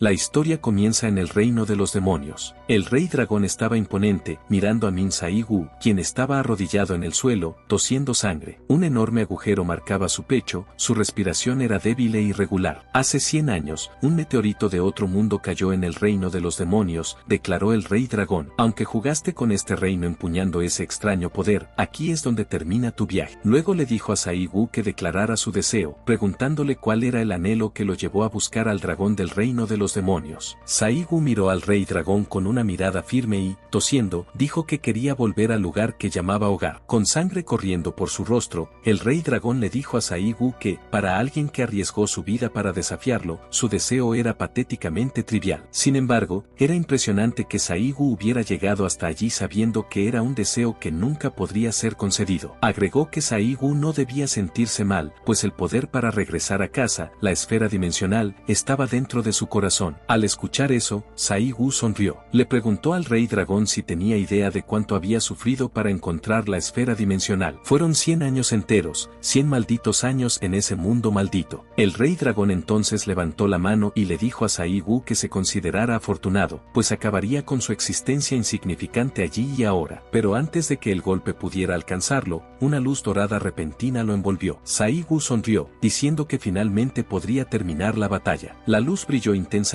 La historia comienza en el reino de los demonios. El rey dragón estaba imponente, mirando a Min Sai-gu, quien estaba arrodillado en el suelo, tosiendo sangre. Un enorme agujero marcaba su pecho, su respiración era débil e irregular. Hace 100 años, un meteorito de otro mundo cayó en el reino de los demonios, declaró el rey dragón. Aunque jugaste con este reino empuñando ese extraño poder, aquí es donde termina tu viaje. Luego le dijo a Sai-gu que declarara su deseo, preguntándole cuál era el anhelo que lo llevó a buscar al dragón del reino de los demonios. Sai-gu miró al rey dragón con una mirada firme y, tosiendo, dijo que quería volver al lugar que llamaba hogar. Con sangre corriendo por su rostro, el rey dragón le dijo a Sai-gu que, para alguien que arriesgó su vida para desafiarlo, su deseo era patéticamente trivial. Sin embargo, era impresionante que Sai-gu hubiera llegado hasta allí sabiendo que era un deseo que nunca podría ser concedido. Agregó que Sai-gu no debía sentirse mal, pues el poder para regresar a casa, la esfera dimensional, estaba dentro de su corazón. Al escuchar eso, Sai-gu sonrió. Le preguntó al rey dragón si tenía idea de cuánto había sufrido para encontrar la esfera dimensional. Fueron 100 años enteros, 100 malditos años en ese mundo maldito. El rey dragón entonces levantó la mano y le dijo a Sai-gu que se considerara afortunado, pues acabaría con su existencia insignificante allí y ahora. Pero antes de que el golpe pudiera alcanzarlo, una luz dorada repentina lo envolvió. Sai-gu sonrió, diciendo que finalmente podría terminar la batalla. La luz brilló intensamente,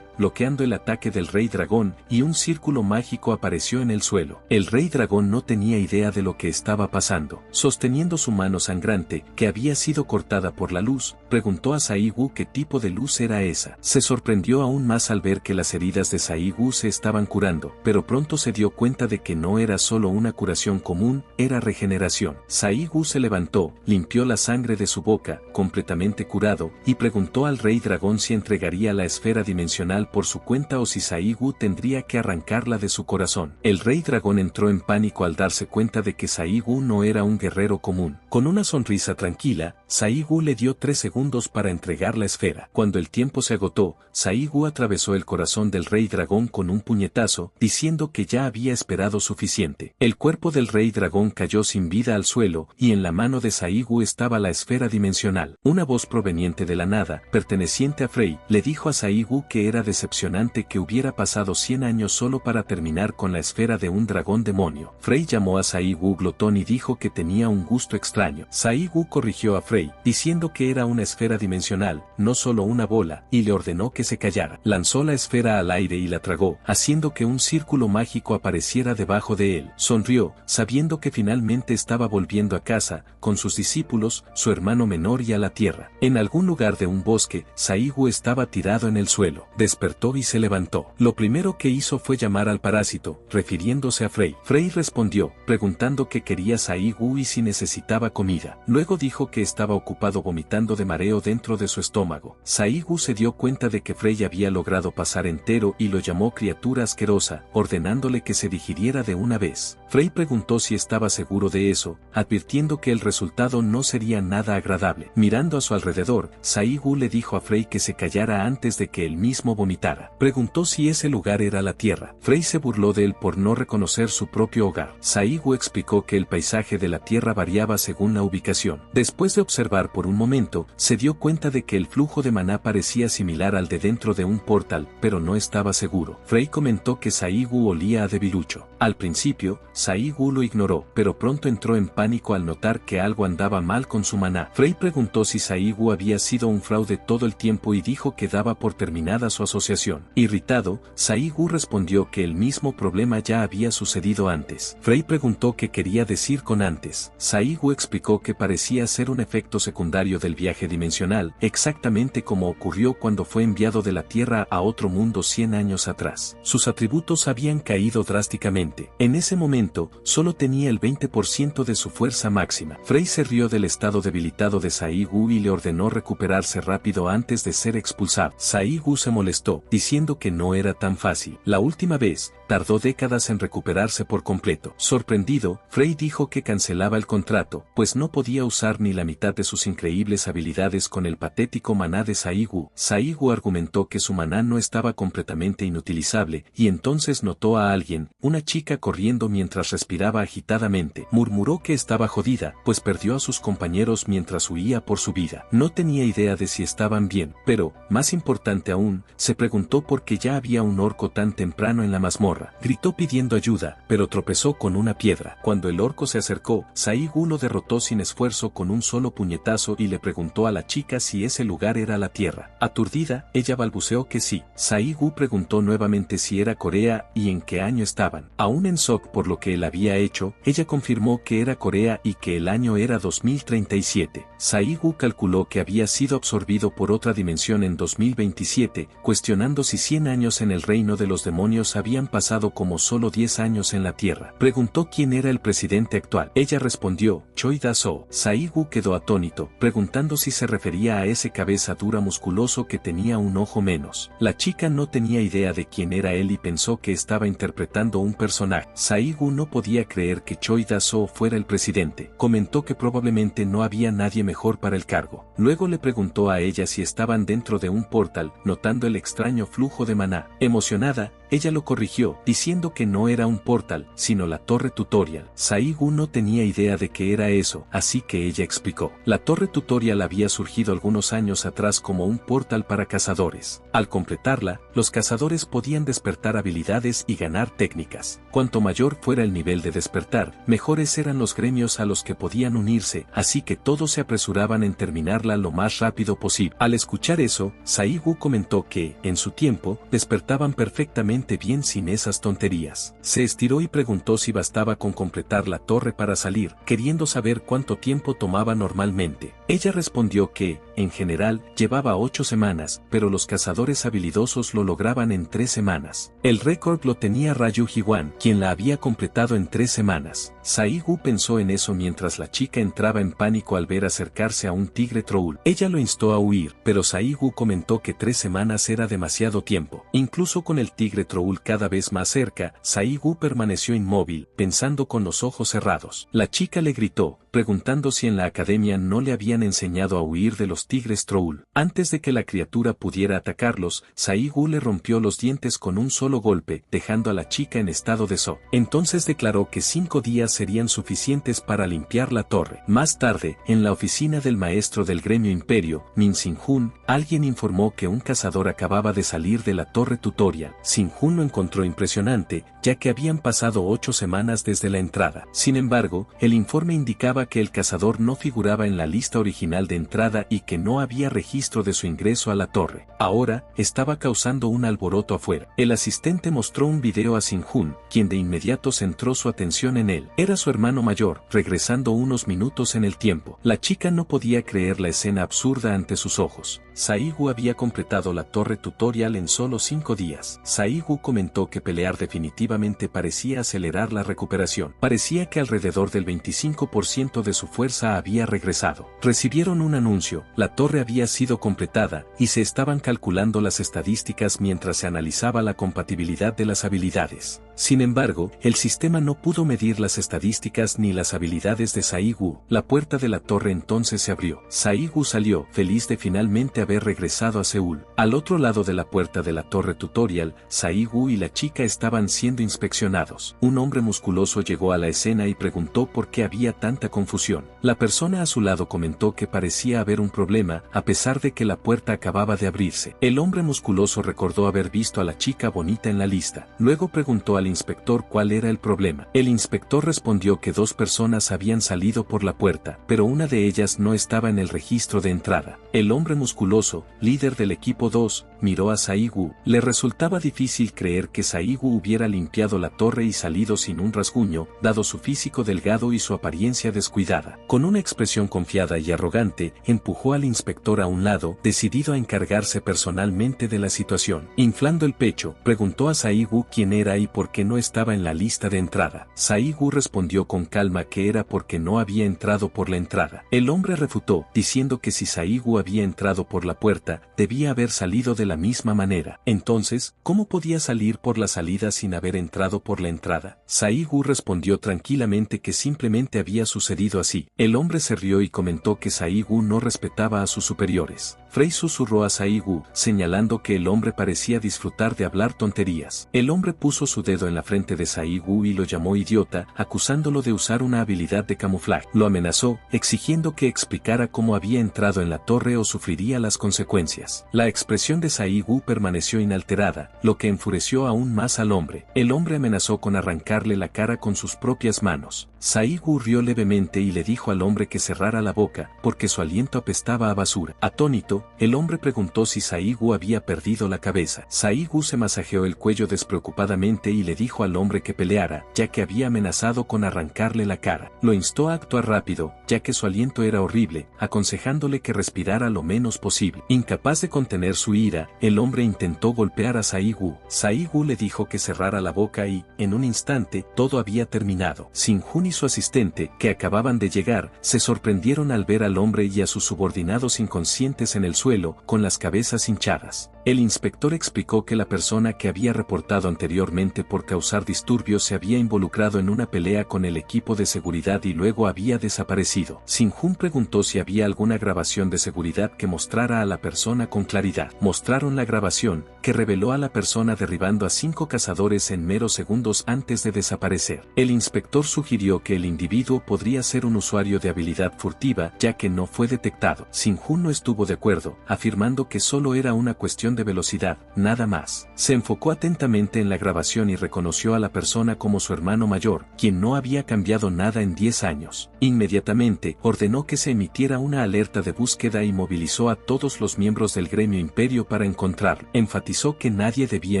bloqueando el ataque del rey dragón, y un círculo mágico apareció en el suelo. El rey dragón no tenía idea de lo que estaba pasando. Sosteniendo su mano sangrante, que había sido cortada por la luz, preguntó a Sai-gu qué tipo de luz era esa. Se sorprendió aún más al ver que las heridas de Sai-gu se estaban curando, pero pronto se dio cuenta de que no era solo una curación común, era regeneración. Sai-gu se levantó, limpió la sangre de su boca, completamente curado, y preguntó al rey dragón si entregaría la esfera dimensional por su cuenta o si Sai-gu tendría que arrancarla de su corazón. El rey dragón entró en pánico al darse cuenta de que Sai-gu no era un guerrero común. Con una sonrisa tranquila, Sai-gu le dio 3 segundos para entregar la esfera. Cuando el tiempo se agotó, Sai-gu atravesó el corazón del rey dragón con un puñetazo, diciendo que ya había esperado suficiente. El cuerpo del rey dragón cayó sin vida al suelo, y en la mano de Sai-gu estaba la esfera dimensional. Una voz proveniente de la nada, perteneciente a Frey, le dijo a Sai-gu que era decepcionante que hubiera pasado 100 años solo para terminar con la esfera de un dragón demonio. Frey llamó a Sai-gu glotón y dijo que tenía un gusto extraño. Sai-gu corrigió a Frey, diciendo que era una esfera dimensional, no solo una bola, y le ordenó que se callara. Lanzó la esfera al aire y la tragó, haciendo que un círculo mágico apareciera debajo de él. Sonrió, sabiendo que finalmente estaba volviendo a casa, con sus discípulos, su hermano menor y a la tierra. En algún lugar de un bosque, Sai-gu estaba tirado en el suelo. Despertó y se levantó. Lo primero que hizo fue llamar al parásito, refiriéndose a Frey. Frey respondió, preguntando qué quería Sai-gu y si necesitaba comida. Luego dijo que estaba ocupado vomitando de mareo dentro de su estómago. Sai-gu se dio cuenta de que Frey había logrado pasar entero y lo llamó criatura asquerosa, ordenándole que se digiriera de una vez. Frey preguntó si estaba seguro de eso, advirtiendo que el resultado no sería nada agradable. Mirando a su alrededor, Sai-gu le dijo a Frey que se callara antes de que él mismo vomitara. Preguntó si ese lugar era la tierra. Frey se burló de él por no reconocer su propio hogar. Sai-gu explicó que el paisaje de la tierra variaba según la ubicación. Después de observar por un momento, se dio cuenta de que el flujo de maná parecía similar al de dentro de un portal, pero no estaba seguro. Frey comentó que Sai-gu olía a debilucho. Al principio, Sai-gu lo ignoró, pero pronto entró en pánico al notar que algo andaba mal con su maná. Frey preguntó si Sai-gu había sido un fraude todo el tiempo y dijo que daba por terminada su asociación. Irritado, Sai-gu respondió que el mismo problema ya había sucedido antes. Frey preguntó qué quería decir con antes. Sai-gu explicó que parecía ser un efecto secundario del viaje dimensional, exactamente como ocurrió cuando fue enviado de la Tierra a otro mundo 100 años atrás. Sus atributos habían caído drásticamente. En ese momento, solo tenía el 20% de su fuerza máxima. Frey se rió del estado debilitado de Sai-gu y le ordenó recuperarse rápido antes de ser expulsado. Sai-gu se molestó, diciendo que no era tan fácil. La última vez, tardó décadas en recuperarse por completo. Sorprendido, Frey dijo que cancelaba el contrato, pues no podía usar ni la mitad de sus increíbles habilidades con el patético maná de Saiguu. Saiguu argumentó que su maná no estaba completamente inutilizable, y entonces notó a alguien, una chica corriendo mientras respiraba agitadamente. Murmuró que estaba jodida, pues perdió a sus compañeros mientras huía por su vida. No tenía idea de si estaban bien, pero, más importante aún, se preguntó por qué ya había un orco tan temprano en la mazmorra. Gritó pidiendo ayuda, pero tropezó con una piedra. Cuando el orco se acercó, Saiguu lo derrotó sin esfuerzo con un solo puñetazo y le preguntó a la chica si ese lugar era la tierra. Aturdida, ella balbuceó que sí. Saiguu preguntó nuevamente si era Corea y en qué año estaban. Aún en shock por lo que él había hecho, ella confirmó que era Corea y que el año era 2037. Saiguu calculó que había sido absorbido por otra dimensión en 2027, cuestionando si 100 años en el reino de los demonios habían pasado como solo 10 años en la Tierra. Preguntó quién era el presidente actual. Ella respondió, Choi Da-soo. Saiguu quedó atónito, preguntando si se refería a ese cabeza dura musculoso que tenía un ojo menos. La chica no tenía idea de quién era él y pensó que estaba interpretando un personaje. Saiguu no podía creer que Choi Da-soo fuera el presidente. Comentó que probablemente no había nadie mejor para el cargo. Luego le preguntó a ella si estaban dentro de un portal, notando el extraño flujo de maná. Emocionada, ella lo corrigió, diciendo que no era un portal, sino la torre tutorial. Saiguu no tenía idea de qué era eso, así que ella explicó. La torre tutorial había surgido algunos años atrás como un portal para cazadores. Al completarla, los cazadores podían despertar habilidades y ganar técnicas. Cuanto mayor fuera el nivel de despertar, mejores eran los gremios a los que podían unirse, así que todos se apresuraban en terminarla lo más rápido posible. Al escuchar eso, Saiguu comentó que, en su tiempo, despertaban perfectamente bien sin esas tonterías. Se estiró y preguntó si bastaba con completar la torre para salir, queriendo saber cuánto tiempo tomaba normalmente. Ella respondió que, en general, llevaba 8 semanas, pero los cazadores habilidosos lo lograban en 3 semanas. El récord lo tenía Ryu Hiwan, quien la había completado en 3 semanas. Saiguu pensó en eso mientras la chica entraba en pánico al ver acercarse a un tigre troll. Ella lo instó a huir, pero Saiguu comentó que 3 semanas era demasiado tiempo. Incluso con el tigre troll cada vez más cerca, Saiguu permaneció inmóvil, pensando con los ojos cerrados. La chica le gritó, preguntando si en la academia no le habían enseñado a huir de los tigres troll. Antes de que la criatura pudiera atacarlos, Saiguu le rompió los dientes con un solo golpe, dejando a la chica en estado de shock. Entonces declaró que 5 días serían suficientes para limpiar la torre. Más tarde, en la oficina del maestro del gremio Imperio, Min Sin-hun, alguien informó que un cazador acababa de salir de la torre tutorial. Sin-hun lo encontró impresionante, ya que habían pasado 8 semanas desde la entrada. Sin embargo, el informe indicaba que el cazador no figuraba en la lista original de entrada y que no había registro de su ingreso a la torre. Ahora, estaba causando un alboroto afuera. El asistente mostró un video a Sin-hun, quien de inmediato centró su atención en él. Era su hermano mayor, regresando unos minutos en el tiempo. La chica no podía creer la escena absurda ante sus ojos. Saiguu había completado la torre tutorial en solo 5 días. Saiguu comentó que pelear definitivamente parecía acelerar la recuperación. Parecía que alrededor del 25% de su fuerza había regresado. Recibieron un anuncio, la torre había sido completada, y se estaban calculando las estadísticas mientras se analizaba la compatibilidad de las habilidades. Sin embargo, el sistema no pudo medir las estadísticas ni las habilidades de Saiguu. La puerta de la torre entonces se abrió. Saiguu salió, feliz de finalmente haber regresado a Seúl. Al otro lado de la puerta de la torre tutorial, Saiguu y la chica estaban siendo inspeccionados. Un hombre musculoso llegó a la escena y preguntó por qué había tanta confusión. La persona a su lado comentó que parecía haber un problema, a pesar de que la puerta acababa de abrirse. El hombre musculoso recordó haber visto a la chica bonita en la lista. Luego preguntó al inspector cuál era el problema. El inspector respondió que 2 personas habían salido por la puerta, pero una de ellas no estaba en el registro de entrada. El hombre musculoso, líder del equipo 2, miró a Saiguu. Le resultaba difícil creer que Saiguu hubiera limpiado la torre y salido sin un rasguño, dado su físico delgado y su apariencia descuidada. Con una expresión confiada y arrogante, empujó al inspector a un lado, decidido a encargarse personalmente de la situación. Inflando el pecho, preguntó a Saiguu quién era y por qué no estaba en la lista de entrada. Saiguu respondió con calma que era porque no había entrado por la entrada. El hombre refutó, diciendo que si Saiguu había entrado por la puerta, debía haber salido de la la misma manera. Entonces, ¿cómo podía salir por la salida sin haber entrado por la entrada? Saigu respondió tranquilamente que simplemente había sucedido así. El hombre se rió y comentó que Saigu no respetaba a sus superiores. Frey susurró a Saigu, señalando que el hombre parecía disfrutar de hablar tonterías. El hombre puso su dedo en la frente de Saigu y lo llamó idiota, acusándolo de usar una habilidad de camuflaje. Lo amenazó, exigiendo que explicara cómo había entrado en la torre o sufriría las consecuencias. La expresión de Saigu permaneció inalterada, lo que enfureció aún más al hombre. El hombre amenazó con arrancarle la cara con sus propias manos. Saigu rió levemente y le dijo al hombre que cerrara la boca, porque su aliento apestaba a basura. Atónito, el hombre preguntó si Saigu había perdido la cabeza. Saigu se masajeó el cuello despreocupadamente y le dijo al hombre que peleara, ya que había amenazado con arrancarle la cara. Lo instó a actuar rápido, ya que su aliento era horrible, aconsejándole que respirara lo menos posible. Incapaz de contener su ira, el hombre intentó golpear a Saigu. Saigu le dijo que cerrara la boca y, en un instante, todo había terminado. Sinjun y su asistente, que acababan de llegar, se sorprendieron al ver al hombre y a sus subordinados inconscientes en el suelo, con las cabezas hinchadas. El inspector explicó que la persona que había reportado anteriormente por causar disturbios se había involucrado en una pelea con el equipo de seguridad y luego había desaparecido. Sinjun preguntó si había alguna grabación de seguridad que mostrara a la persona con claridad. Mostraron la grabación, que reveló a la persona derribando a 5 cazadores en meros segundos antes de desaparecer. El inspector sugirió que el individuo podría ser un usuario de habilidad furtiva, ya que no fue detectado. Sinjun no estuvo de acuerdo, afirmando que solo era una cuestión de velocidad, nada más. Se enfocó atentamente en la grabación y reconoció a la persona como su hermano mayor, quien no había cambiado nada en 10 años. Inmediatamente, ordenó que se emitiera una alerta de búsqueda y movilizó a todos los miembros del gremio Imperio para encontrarlo. Enfatizó que nadie debía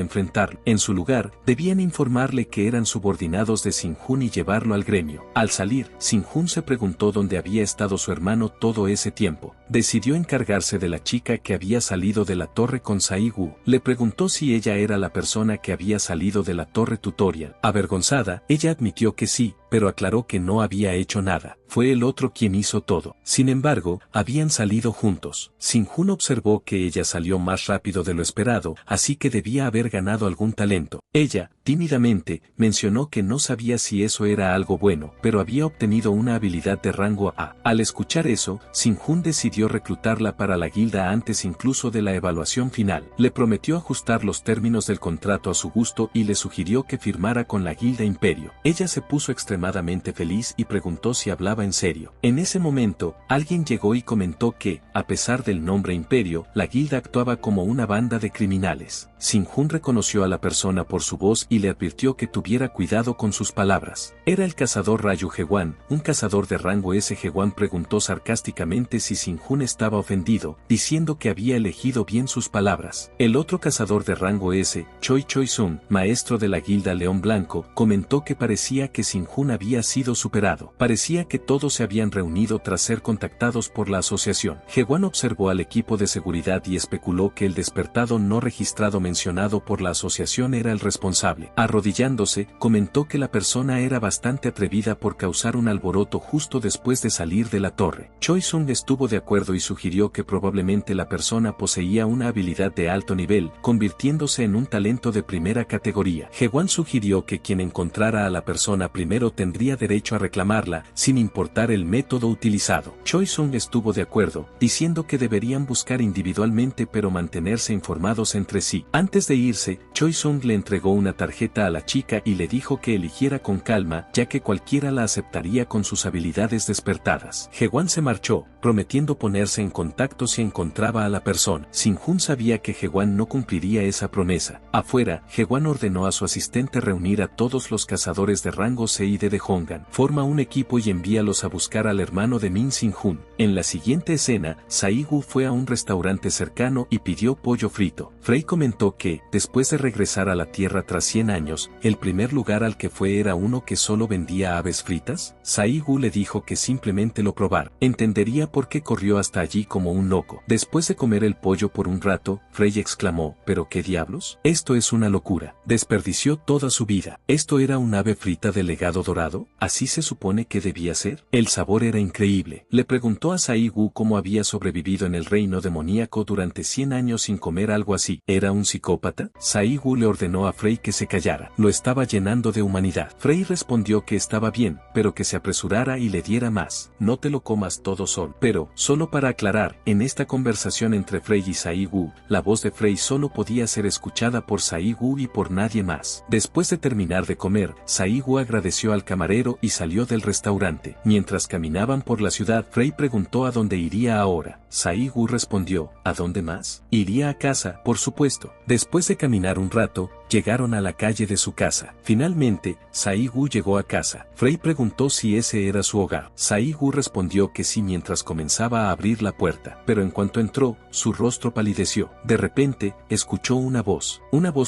enfrentarlo. En su lugar, debían informarle que eran subordinados de Sinjun y llevarlo al gremio. Al salir, Sinjun se preguntó dónde había estado su hermano todo ese tiempo. Decidió encargarse de la chica que había salido de la torre con Saigu. Le preguntó si ella era la persona que había salido de la torre tutorial. Avergonzada, ella admitió que sí, pero aclaró que no había hecho nada. Fue el otro quien hizo todo. Sin embargo, habían salido juntos. Sinjun observó que ella salió más rápido de lo esperado, así que debía haber ganado algún talento. Ella, tímidamente, mencionó que no sabía si eso era algo bueno, pero había obtenido una habilidad de rango A. Al escuchar eso, Sinjun decidió reclutarla para la guilda antes incluso de la evaluación final. Le prometió ajustar los términos del contrato a su gusto y le sugirió que firmara con la guilda Imperio. Ella se puso extremadamente feliz y preguntó si hablaba en serio. En ese momento, alguien llegó y comentó que, a pesar del nombre Imperio, la guilda actuaba como una banda de criminales. Sinjun reconoció a la persona por su voz y le advirtió que tuviera cuidado con sus palabras. Era el cazador Ryu Hewan, un cazador de rango S. Hewan preguntó sarcásticamente si Sinjun estaba ofendido, diciendo que había elegido bien sus palabras. El otro cazador de rango S, Choi Choi-sung, maestro de la guilda León Blanco, comentó que parecía que Sinjun había sido superado. Parecía que todos se habían reunido tras ser contactados por la asociación. Hewan observó al equipo de seguridad y especuló que el despertado no registrado mencionado por la asociación era el responsable. Arrodillándose, comentó que la persona era bastante atrevida por causar un alboroto justo después de salir de la torre. Choi-sung estuvo de acuerdo y sugirió que probablemente la persona poseía una habilidad de alto nivel, convirtiéndose en un talento de primera categoría. Hewan sugirió que quien encontrara a la persona primero tendría derecho a reclamarla, sin importar el método utilizado. Choi-sung estuvo de acuerdo, diciendo que deberían buscar individualmente pero mantenerse informados entre sí. Antes de irse, Choi-sung le entregó una tarjeta a la chica y le dijo que eligiera con calma, ya que cualquiera la aceptaría con sus habilidades despertadas. Hewan se marchó, prometiendo ponerse en contacto si encontraba a la persona. Sinjun sabía que Hewan no cumpliría esa promesa. Afuera, Hewan ordenó a su asistente reunir a todos los cazadores de rango C y D de Hongan. Forma un equipo y envíalos a buscar al hermano de Min Sinjun. En la siguiente escena, Saigu fue a un restaurante cercano y pidió pollo frito. Frey comentó que, después de regresar a la Tierra tras 100 años, el primer lugar al que fue era uno que solo vendía aves fritas. Saigu le dijo que simplemente lo probara. Entendería por qué corrió hasta allí como un loco. Después de comer el pollo por un rato, Frey exclamó, ¿pero qué diablos? Esto es una locura. Desperdició toda su vida. ¿Esto era un ave frita de legado dorado? ¿Así se supone que debía ser? El sabor era increíble. Le preguntó a Sai Gu cómo había sobrevivido en el reino demoníaco durante 100 años sin comer algo así. ¿Era un psicópata? Sai Gu le ordenó a Frey que se callara. Lo estaba llenando de humanidad. Frey respondió que estaba bien, pero que se apresurara y le diera más. No te lo comas todo solo. Pero, solo para aclarar, en esta conversación entre Frey y Sai Gu, la voz de Frey solo podía ser escuchada por Sai Gu y por nadie más. Después de terminar de comer, Sai Gu agradeció al camarero y salió del restaurante. Mientras caminaban por la ciudad, Frey preguntó a dónde iría ahora. Sai Gu respondió, ¿a dónde más? Iría a casa, por supuesto. Después de caminar un rato, llegaron a la calle de su casa. Finalmente, Sai Gu llegó a casa. Frey preguntó si ese era su hogar. Sai Gu respondió que sí mientras comenzaba a abrir la puerta, pero en cuanto entró, su rostro palideció. De repente, escuchó una voz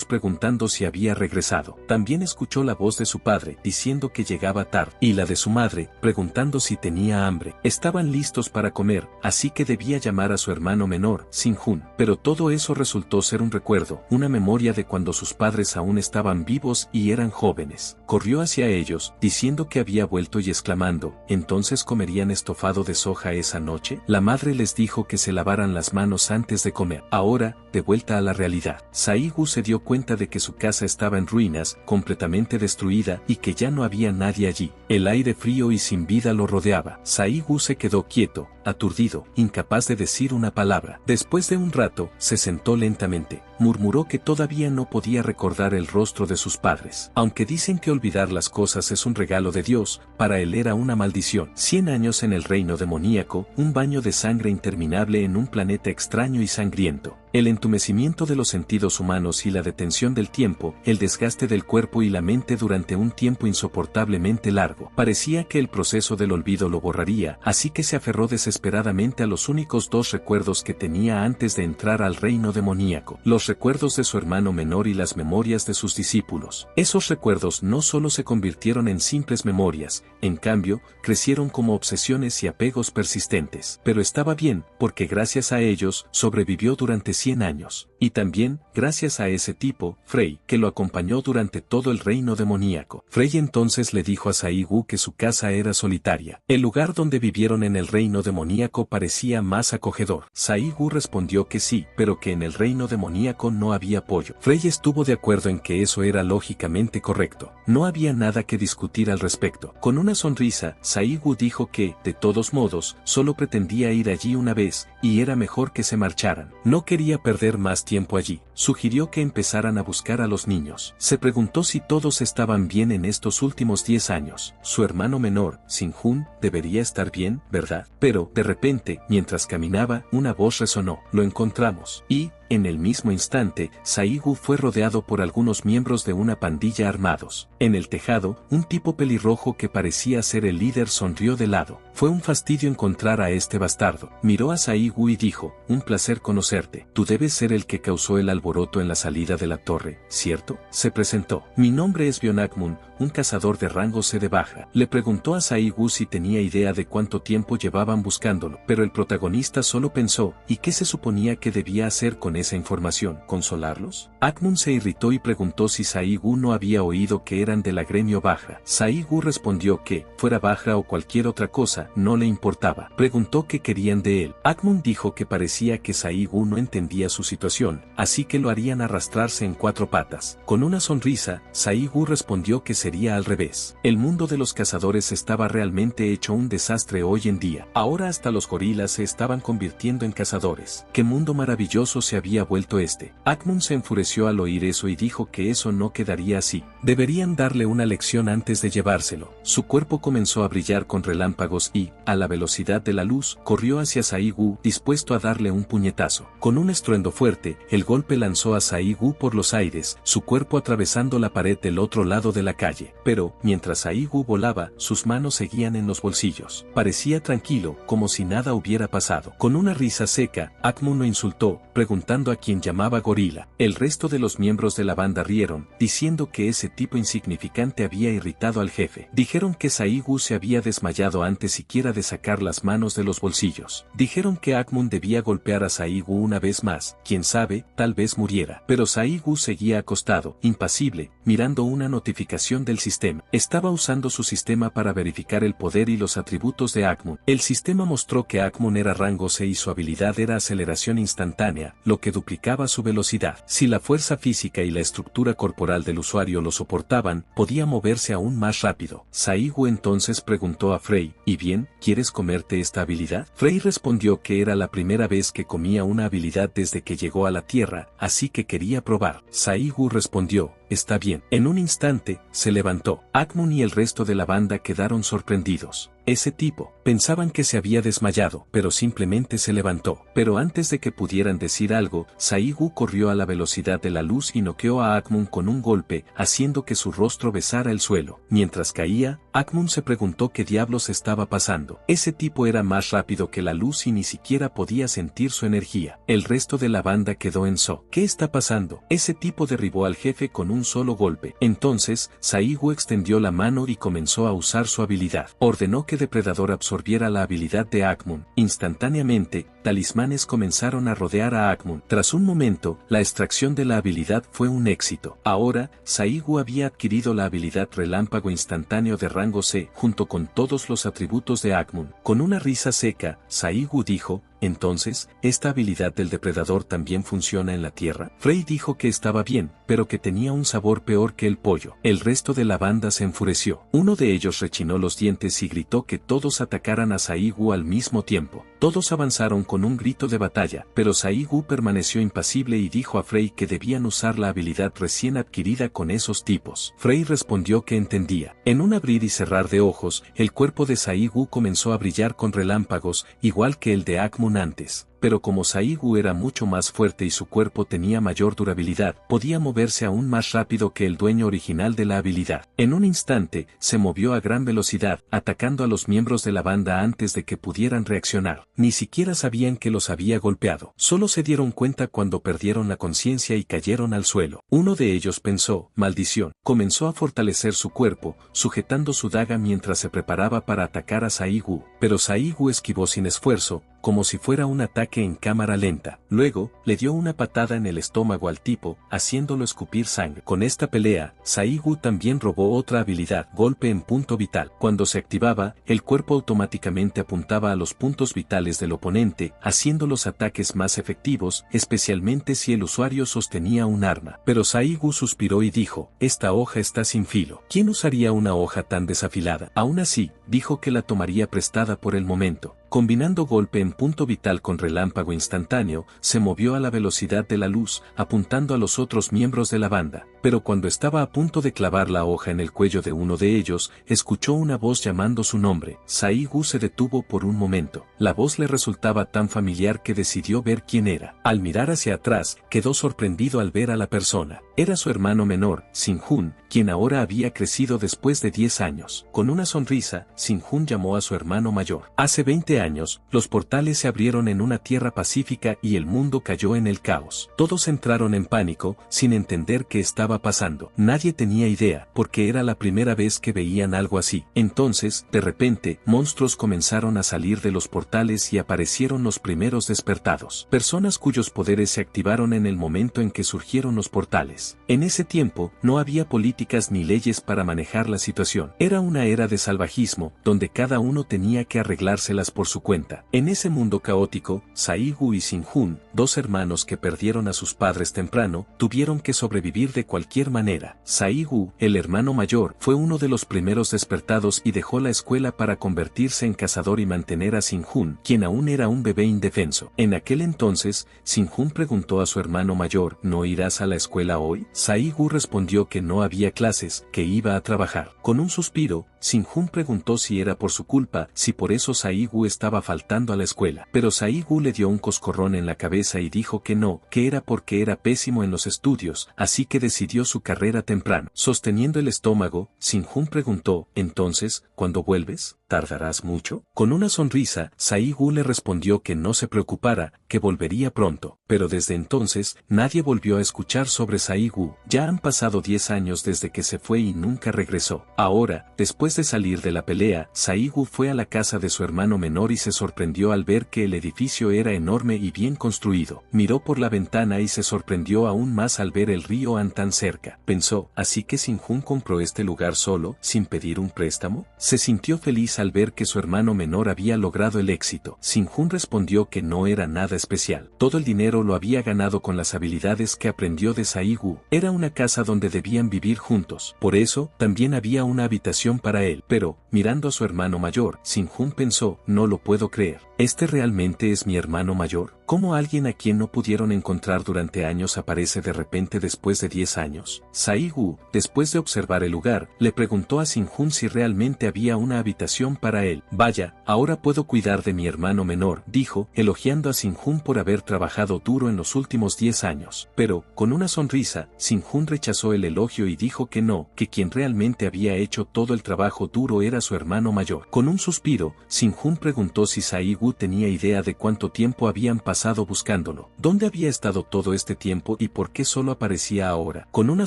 preguntando si había regresado. También escuchó la voz de su padre diciendo que llegaba tarde, y la de su madre preguntando si tenía hambre. Estaban listos para comer, así que debía llamar a su hermano menor, Sin-Hun. Pero todo eso resultó ser un recuerdo, una memoria de cuando sus padres aún estaban vivos y eran jóvenes. Corrió hacia ellos, diciendo que había vuelto y exclamando, ¿entonces comerían estofado de soja esa noche? La madre les dijo que se lavaran las manos antes de comer. Ahora, de vuelta a la realidad, Sai Gu se dio cuenta de que su casa estaba en ruinas, completamente destruida y que ya no había nadie allí. El aire frío y sin vida lo rodeaba. Sai Gu se quedó quieto, aturdido, incapaz de decir una palabra. Después de un rato, se sentó lentamente. Murmuró que todavía no podía recordar el rostro de sus padres. Aunque dicen que olvidar las cosas es un regalo de Dios, para él era una maldición. 100 años en el reino demoníaco, un baño de sangre interminable en un planeta extraño y sangriento. El entumecimiento de los sentidos humanos y la detención del tiempo, el desgaste del cuerpo y la mente durante un tiempo insoportablemente largo. Parecía que el proceso del olvido lo borraría, así que se aferró desesperadamente a los únicos 2 recuerdos que tenía antes de entrar al reino demoníaco. Los recuerdos de su hermano menor y las memorias de sus discípulos. Esos recuerdos no solo se convirtieron en simples memorias, en cambio, crecieron como obsesiones y apegos persistentes. Pero estaba bien, porque gracias a ellos, sobrevivió durante 100 años. Y también, gracias a ese tipo, Frey, que lo acompañó durante todo el reino demoníaco. Frey entonces le dijo a Sai Gu que su casa era solitaria. El lugar donde vivieron en el reino demoníaco parecía más acogedor. Sai Gu respondió que sí, pero que en el reino demoníaco no había pollo. Frey estuvo de acuerdo en que eso era lógicamente correcto. No había nada que discutir al respecto. Con una sonrisa, Sai Gu dijo que, de todos modos, solo pretendía ir allí una vez, y era mejor que se marcharan. No quería perder más tiempo allí. Sugirió que empezaran a buscar a los niños. Se preguntó si todos estaban bien en estos últimos 10 años. Su hermano menor, Sin-Hun, debería estar bien, ¿verdad? Pero, de repente, mientras caminaba, una voz resonó. Lo encontramos. Y, en el mismo instante, Sai Gu fue rodeado por algunos miembros de una pandilla armados. En el tejado, un tipo pelirrojo que parecía ser el líder sonrió de lado. Fue un fastidio encontrar a este bastardo. Miró a Sai Gu y dijo, un placer conocerte. Tú debes ser el que causó el alboroto en la salida de la torre, ¿cierto? Se presentó. Mi nombre es Bionakmun, un cazador de rango C de baja. Le preguntó a Sai Gu si tenía idea de cuánto tiempo llevaban buscándolo, pero el protagonista solo pensó, ¿y qué se suponía que debía hacer con esa información? ¿Consolarlos? Akmun se irritó y preguntó si Sai Gu no había oído que eran de la gremio baja. Sai Gu respondió que, fuera baja o cualquier otra cosa, no le importaba. Preguntó qué querían de él. Akmun dijo que parecía que Sai Gu no entendía su situación, así que lo harían arrastrarse en 4 patas. Con una sonrisa, Sai Gu respondió que sería al revés. El mundo de los cazadores estaba realmente hecho un desastre hoy en día. Ahora hasta los gorilas se estaban convirtiendo en cazadores. ¡Qué mundo maravilloso se había vuelto este! Akmun se enfureció al oír eso y dijo que eso no quedaría así. Deberían darle una lección antes de llevárselo. Su cuerpo comenzó a brillar con relámpagos y, a la velocidad de la luz, corrió hacia Sai Gu, dispuesto a darle un puñetazo. Con un estruendo fuerte, el golpe lanzó a Saigu por los aires, su cuerpo atravesando la pared del otro lado de la calle. Pero, mientras Saigu volaba, sus manos seguían en los bolsillos. Parecía tranquilo, como si nada hubiera pasado. Con una risa seca, Akmun lo insultó, preguntando a quién llamaba gorila. El resto de los miembros de la banda rieron, diciendo que ese tipo insignificante había irritado al jefe. Dijeron que Saigu se había desmayado antes siquiera de sacar las manos de los bolsillos. Dijeron que Akmun debía golpear a Saigu una vez más, quién sabe, tal vez muriera. Pero Saigu seguía acostado, impasible, mirando una notificación del sistema. Estaba usando su sistema para verificar el poder y los atributos de Akmun. El sistema mostró que Akmun era rango C y su habilidad era aceleración instantánea, lo que duplicaba su velocidad. Si la fuerza física y la estructura corporal del usuario lo soportaban, podía moverse aún más rápido. Saigu entonces preguntó a Frey, ¿y bien, quieres comerte esta habilidad? Frey respondió que era la primera vez que comía una habilidad desde que llegó a la Tierra, así que quería probar. Saigu respondió, está bien. En un instante, se levantó. Akmun y el resto de la banda quedaron sorprendidos. Ese tipo, pensaban que se había desmayado, pero simplemente se levantó. Pero antes de que pudieran decir algo, Saigu corrió a la velocidad de la luz y noqueó a Akmun con un golpe, haciendo que su rostro besara el suelo. Mientras caía, Akmun se preguntó qué diablos estaba pasando. Ese tipo era más rápido que la luz y ni siquiera podía sentir su energía. El resto de la banda quedó en shock. ¿Qué está pasando? Ese tipo derribó al jefe con un solo golpe. Entonces, Saigu extendió la mano y comenzó a usar su habilidad. Ordenó que Depredador absorbiera la habilidad de Akmun. Instantáneamente, talismanes comenzaron a rodear a Akmun. Tras un momento, la extracción de la habilidad fue un éxito. Ahora, Saigu había adquirido la habilidad relámpago instantáneo de rango C, junto con todos los atributos de Akmun. Con una risa seca, Saigu dijo, entonces, ¿esta habilidad del depredador también funciona en la Tierra? Frey dijo que estaba bien, pero que tenía un sabor peor que el pollo. El resto de la banda se enfureció. Uno de ellos rechinó los dientes y gritó que todos atacaran a Saigu al mismo tiempo. Todos avanzaron con un grito de batalla, pero Saigu permaneció impasible y dijo a Frey que debían usar la habilidad recién adquirida con esos tipos. Frey respondió que entendía. En un abrir y cerrar de ojos, el cuerpo de Saigu comenzó a brillar con relámpagos, igual que el de Akmun antes. Pero como Saigu era mucho más fuerte y su cuerpo tenía mayor durabilidad, podía moverse aún más rápido que el dueño original de la habilidad. En un instante, se movió a gran velocidad, atacando a los miembros de la banda antes de que pudieran reaccionar. Ni siquiera sabían que los había golpeado. Solo se dieron cuenta cuando perdieron la conciencia y cayeron al suelo. Uno de ellos pensó, maldición. Comenzó a fortalecer su cuerpo, sujetando su daga mientras se preparaba para atacar a Saigu. Pero Saigu esquivó sin esfuerzo, como si fuera un ataque en cámara lenta. Luego, le dio una patada en el estómago al tipo, haciéndolo escupir sangre. Con esta pelea, Saigu también robó otra habilidad, golpe en punto vital. Cuando se activaba, el cuerpo automáticamente apuntaba a los puntos vitales del oponente, haciendo los ataques más efectivos, especialmente si el usuario sostenía un arma. Pero Saigu suspiró y dijo, esta hoja está sin filo. ¿Quién usaría una hoja tan desafilada? Aún así, dijo que la tomaría prestada por el momento. Combinando golpe en punto vital con relámpago instantáneo, se movió a la velocidad de la luz, apuntando a los otros miembros de la banda. Pero cuando estaba a punto de clavar la hoja en el cuello de uno de ellos, escuchó una voz llamando su nombre. Saigu se detuvo por un momento. La voz le resultaba tan familiar que decidió ver quién era. Al mirar hacia atrás, quedó sorprendido al ver a la persona. Era su hermano menor, Sin-Hun, quien ahora había crecido después de 10 años. Con una sonrisa, Sin-Hun llamó a su hermano mayor. Hace 20 años, los portales se abrieron en una tierra pacífica y el mundo cayó en el caos. Todos entraron en pánico, sin entender qué estaba pasando. Nadie tenía idea, porque era la primera vez que veían algo así. Entonces, de repente, monstruos comenzaron a salir de los portales y aparecieron los primeros despertados. Personas cuyos poderes se activaron en el momento en que surgieron los portales. En ese tiempo, no había políticas ni leyes para manejar la situación. Era una era de salvajismo, donde cada uno tenía que arreglárselas por su cuenta. En ese mundo caótico, Saigu y Sin-Hun, dos hermanos que perdieron a sus padres temprano, tuvieron que sobrevivir de cualquier manera. Saigu, el hermano mayor, fue uno de los primeros despertados y dejó la escuela para convertirse en cazador y mantener a Sin-Hun, quien aún era un bebé indefenso. En aquel entonces, Sin-Hun preguntó a su hermano mayor, ¿no irás a la escuela hoy? hoy? Saigu respondió que no había clases, que iba a trabajar. Con un suspiro, Sinjun preguntó si era por su culpa, si por eso Saigu estaba faltando a la escuela. Pero Saigu le dio un coscorrón en la cabeza y dijo que no, que era porque era pésimo en los estudios, así que decidió su carrera temprano. Sosteniendo el estómago, Sinjun preguntó, entonces, ¿cuándo vuelves? ¿Tardarás mucho? Con una sonrisa, Saigu le respondió que no se preocupara, que volvería pronto. Pero desde entonces, nadie volvió a escuchar sobre Saigu. Ya han pasado 10 años desde que se fue y nunca regresó. Ahora, después de salir de la pelea, Saigu fue a la casa de su hermano menor y se sorprendió al ver que el edificio era enorme y bien construido. Miró por la ventana y se sorprendió aún más al ver el río An tan cerca. Pensó, ¿así que Sinjun compró este lugar solo, sin pedir un préstamo? Se sintió feliz al ver que su hermano menor había logrado el éxito. Sinjun respondió que no era nada especial. Todo el dinero lo había ganado con las habilidades que aprendió de Saigu. Era una casa donde debían vivir juntos. Por eso, también había una habitación para él. Pero, mirando a su hermano mayor, Sinjun pensó, no lo puedo creer. ¿Este realmente es mi hermano mayor? ¿Cómo alguien a quien no pudieron encontrar durante años aparece de repente después de 10 años? Saigu, después de observar el lugar, le preguntó a Sinjun si realmente había una habitación para él. Vaya, ahora puedo cuidar de mi hermano menor, dijo, elogiando a Sinjun por haber trabajado duro en los últimos 10 años. Pero, con una sonrisa, Sinjun rechazó el elogio y dijo que no, que quien realmente había hecho todo el trabajo duro era su hermano mayor. Con un suspiro, Sinjun preguntó si Saigu tenía idea de cuánto tiempo habían pasado buscándolo. ¿Dónde había estado todo este tiempo y por qué solo aparecía ahora? Con una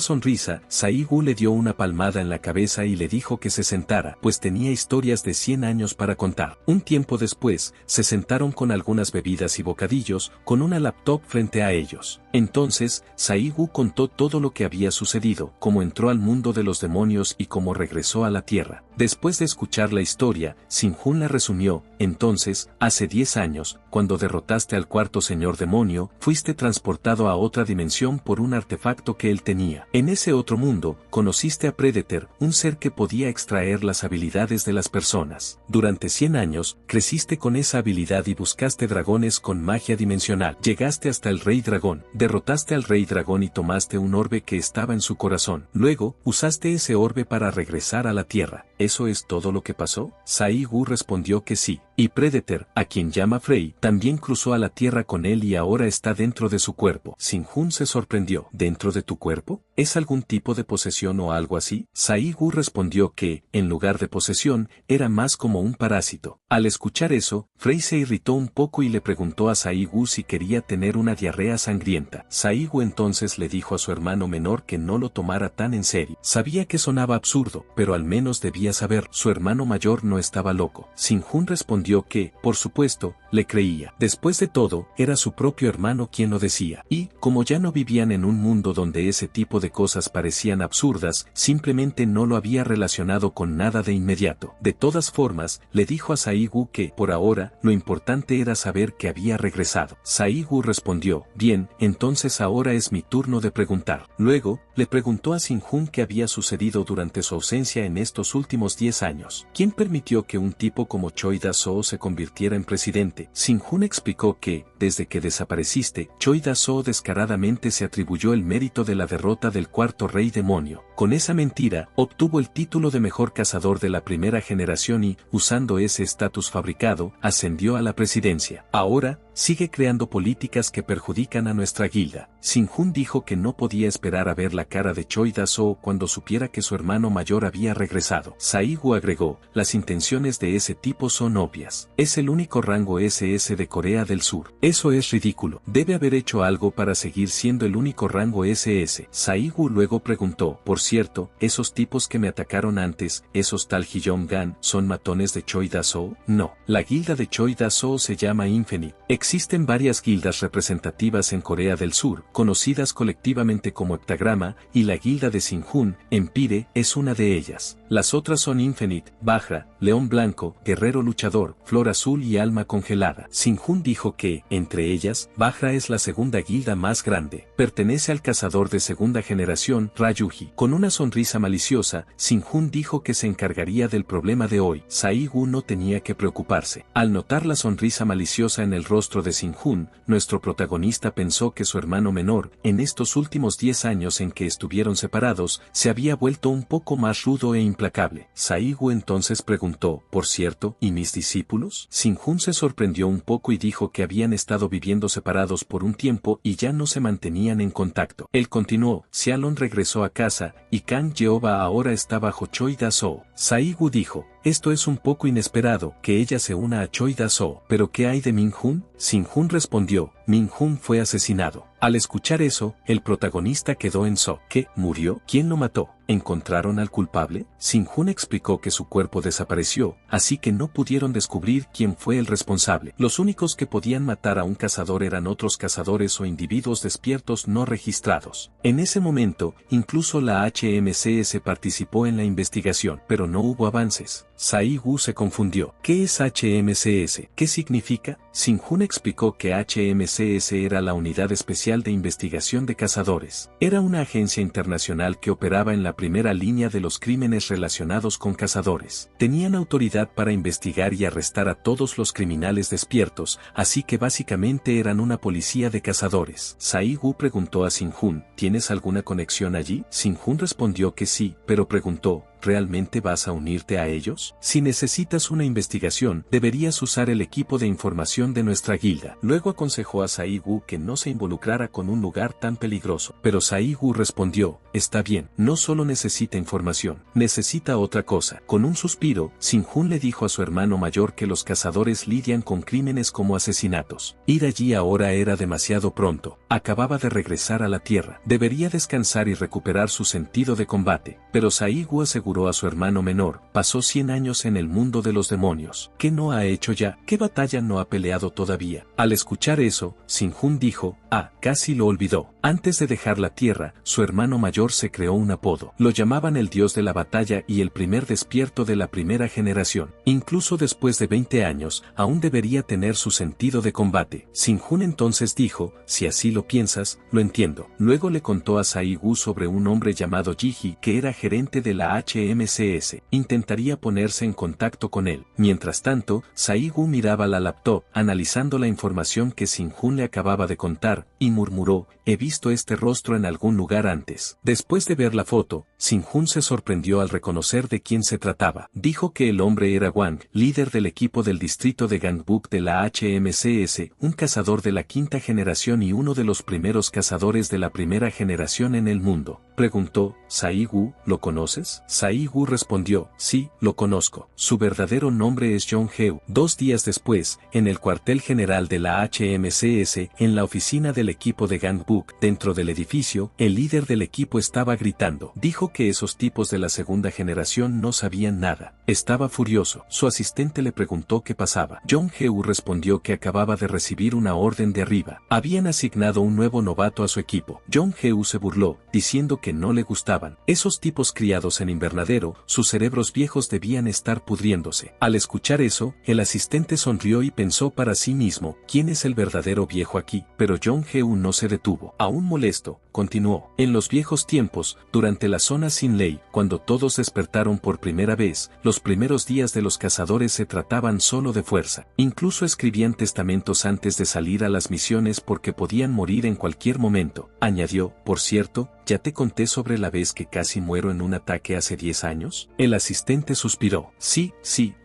sonrisa, Saigu le dio una palmada en la cabeza y le dijo que se sentara, pues tenía historias de 100 años para contar. Un tiempo después, se sentaron con algunas bebidas y bocadillos, con una laptop frente a ellos. Entonces, Saigu contó todo lo que había sucedido, cómo entró al mundo de los demonios y cómo regresó a la Tierra. Después de escuchar la historia, Sinjun la resumió, entonces, hace 10 años, cuando derrotaste al cuarto señor demonio, fuiste transportado a otra dimensión por un artefacto que él tenía. En ese otro mundo, conociste a Predator, un ser que podía extraer las habilidades de las personas. Durante 100 años, creciste con esa habilidad y buscaste dragones con magia dimensional. Llegaste hasta el Rey Dragón, derrotaste al Rey Dragón y tomaste un orbe que estaba en su corazón. Luego, usaste ese orbe para regresar a la Tierra. ¿Eso es todo lo que pasó? Saigu respondió que sí. Y Predator, a quien llama Frey, también cruzó a la Tierra con él y ahora está dentro de su cuerpo. Sinjun se sorprendió. ¿Dentro de tu cuerpo? ¿Es algún tipo de posesión o algo así? Saigu respondió que, en lugar de posesión, era más como un parásito. Al escuchar eso, Frey se irritó un poco y le preguntó a Saigu si quería tener una diarrea sangrienta. Saigu entonces le dijo a su hermano menor que no lo tomara tan en serio. Sabía que sonaba absurdo, pero al menos debía saber, su hermano mayor no estaba loco. Sinjun respondió que, por supuesto, le creía. Después de todo, era su propio hermano quien lo decía. Y, como ya no vivían en un mundo donde ese tipo de cosas parecían absurdas, simplemente no lo había relacionado con nada de inmediato. De todas formas, le dijo a Saigu que, por ahora, lo importante era saber que había regresado. Saigu respondió, bien, entonces ahora es mi turno de preguntar. Luego, le preguntó a Sinjun qué había sucedido durante su ausencia en estos últimos 10 años. ¿Quién permitió que un tipo como Choi Da-soo se convirtiera en presidente? Sinjun explicó que, desde que desapareciste, Choi Da-soo descaradamente se atribuyó el mérito de la derrota del cuarto rey demonio. Con esa mentira, obtuvo el título de mejor cazador de la primera generación y, usando ese estatus fabricado, ascendió a la presidencia. Ahora, sigue creando políticas que perjudican a nuestra guilda. Sinjun dijo que no podía esperar a ver la cara de Choi Da-soo cuando supiera que su hermano mayor había regresado. Saigu agregó, las intenciones de ese tipo son obvias. Es el único rango SS de Corea del Sur. Eso es ridículo. Debe haber hecho algo para seguir siendo el único rango SS. Saigu luego preguntó, por cierto, ¿esos tipos que me atacaron antes, esos tal Hyong-gan, son matones de Choi Da-soo? No. La guilda de Choi Da-soo se llama Infinite. Existen varias guildas representativas en Corea del Sur, conocidas colectivamente como Heptagrama, y la guilda de Sinjun, Empire, es una de ellas. Las otras son Infinite, Vajra, León Blanco, Guerrero Luchador, Flor Azul y Alma Congelada. Sinjun dijo que, entre ellas, Bajra es la segunda guilda más grande. Pertenece al cazador de segunda generación, Rayuji. Con una sonrisa maliciosa, Sinjun dijo que se encargaría del problema de hoy. Saigu no tenía que preocuparse. Al notar la sonrisa maliciosa en el rostro de Sinjun, nuestro protagonista pensó que su hermano menor, en estos últimos 10 años en que estuvieron separados, se había vuelto un poco más rudo e implacable. Saigu entonces preguntó, por cierto, ¿y mis discípulos? Sinjun se sorprendió un poco y dijo que habían estado viviendo separados por un tiempo y ya no se mantenían en contacto. Él continuó, Xialon regresó a casa, y Kang Yeoba ahora está bajo Choi Da-soo. Saigu dijo, esto es un poco inesperado, que ella se una a Choi Da-soo. ¿Pero qué hay de Min-hun? Sinjun respondió, Min-hun fue asesinado. Al escuchar eso, el protagonista quedó en shock. ¿Qué? ¿Murió? ¿Quién lo mató? ¿Encontraron al culpable? Sinjun explicó que su cuerpo desapareció, así que no pudieron descubrir quién fue el responsable. Los únicos que podían matar a un cazador eran otros cazadores o individuos despiertos no registrados. En ese momento, incluso la HMCS participó en la investigación, pero no hubo avances. Saigu se confundió. ¿Qué es HMCS? ¿Qué significa? Sinjun explicó que HMCS era la Unidad Especial de Investigación de Cazadores. Era una agencia internacional que operaba en la primera línea de los crímenes relacionados con cazadores. Tenían autoridad para investigar y arrestar a todos los criminales despiertos, así que básicamente eran una policía de cazadores. Saigu preguntó a Sinjun, ¿tienes alguna conexión allí? Sinjun respondió que sí, pero preguntó, ¿realmente vas a unirte a ellos? Si necesitas una investigación, deberías usar el equipo de información de nuestra guilda. Luego aconsejó a Saigu que no se involucrara con un lugar tan peligroso. Pero Saigu respondió, está bien, no solo necesita información, necesita otra cosa. Con un suspiro, Sinjun le dijo a su hermano mayor que los cazadores lidian con crímenes como asesinatos. Ir allí ahora era demasiado pronto. Acababa de regresar a la Tierra. Debería descansar y recuperar su sentido de combate. Pero Saigu aseguró a su hermano menor, pasó 100 años en el mundo de los demonios. ¿Qué no ha hecho ya? ¿Qué batalla no ha peleado todavía? Al escuchar eso, Sinjun dijo, casi lo olvidó. Antes de dejar la Tierra, su hermano mayor se creó un apodo. Lo llamaban el dios de la batalla y el primer despierto de la primera generación. Incluso después de 20 años, aún debería tener su sentido de combate. Sinjun entonces dijo, si así lo piensas, lo entiendo. Luego le contó a Saigu sobre un hombre llamado Jiji que era gerente de la HMCS. Intentaría ponerse en contacto con él. Mientras tanto, Saigu miraba la laptop, analizando la información que Sinjun le acababa de contar, y murmuró, he visto este rostro en algún lugar antes. Después de ver la foto, Sinjun se sorprendió al reconocer de quién se trataba. Dijo que el hombre era Wang, líder del equipo del distrito de Gangbuk de la HMCS, un cazador de la quinta generación y uno de los primeros cazadores de la primera generación en el mundo. Preguntó, Saigu, ¿lo conoces? Saigu respondió, sí, lo conozco. Su verdadero nombre es Jong Heu. 2 días después, en el cuartel general de la HMCS, en la oficina del equipo de Gangbuk, dentro del edificio, el líder del equipo estaba gritando. Dijo que esos tipos de la segunda generación no sabían nada. Estaba furioso. Su asistente le preguntó qué pasaba. Jong Heu respondió que acababa de recibir una orden de arriba. Habían asignado un nuevo novato a su equipo. Jong Heu se burló, diciendo que no le gustaban. Esos tipos criados en invernadero, sus cerebros viejos debían estar pudriéndose. Al escuchar eso, el asistente sonrió y pensó para sí mismo, ¿quién es el verdadero viejo aquí? Pero Jong Heu no se detuvo. Aún molesto, continuó. En los viejos tiempos, durante la zona sin ley, cuando todos despertaron por primera vez, los primeros días de los cazadores se trataban solo de fuerza. Incluso escribían testamentos antes de salir a las misiones porque podían morir en cualquier momento. Añadió, por cierto, ¿ya te conté sobre la vez que casi muero en un ataque hace 10 años? El asistente suspiró. Sí,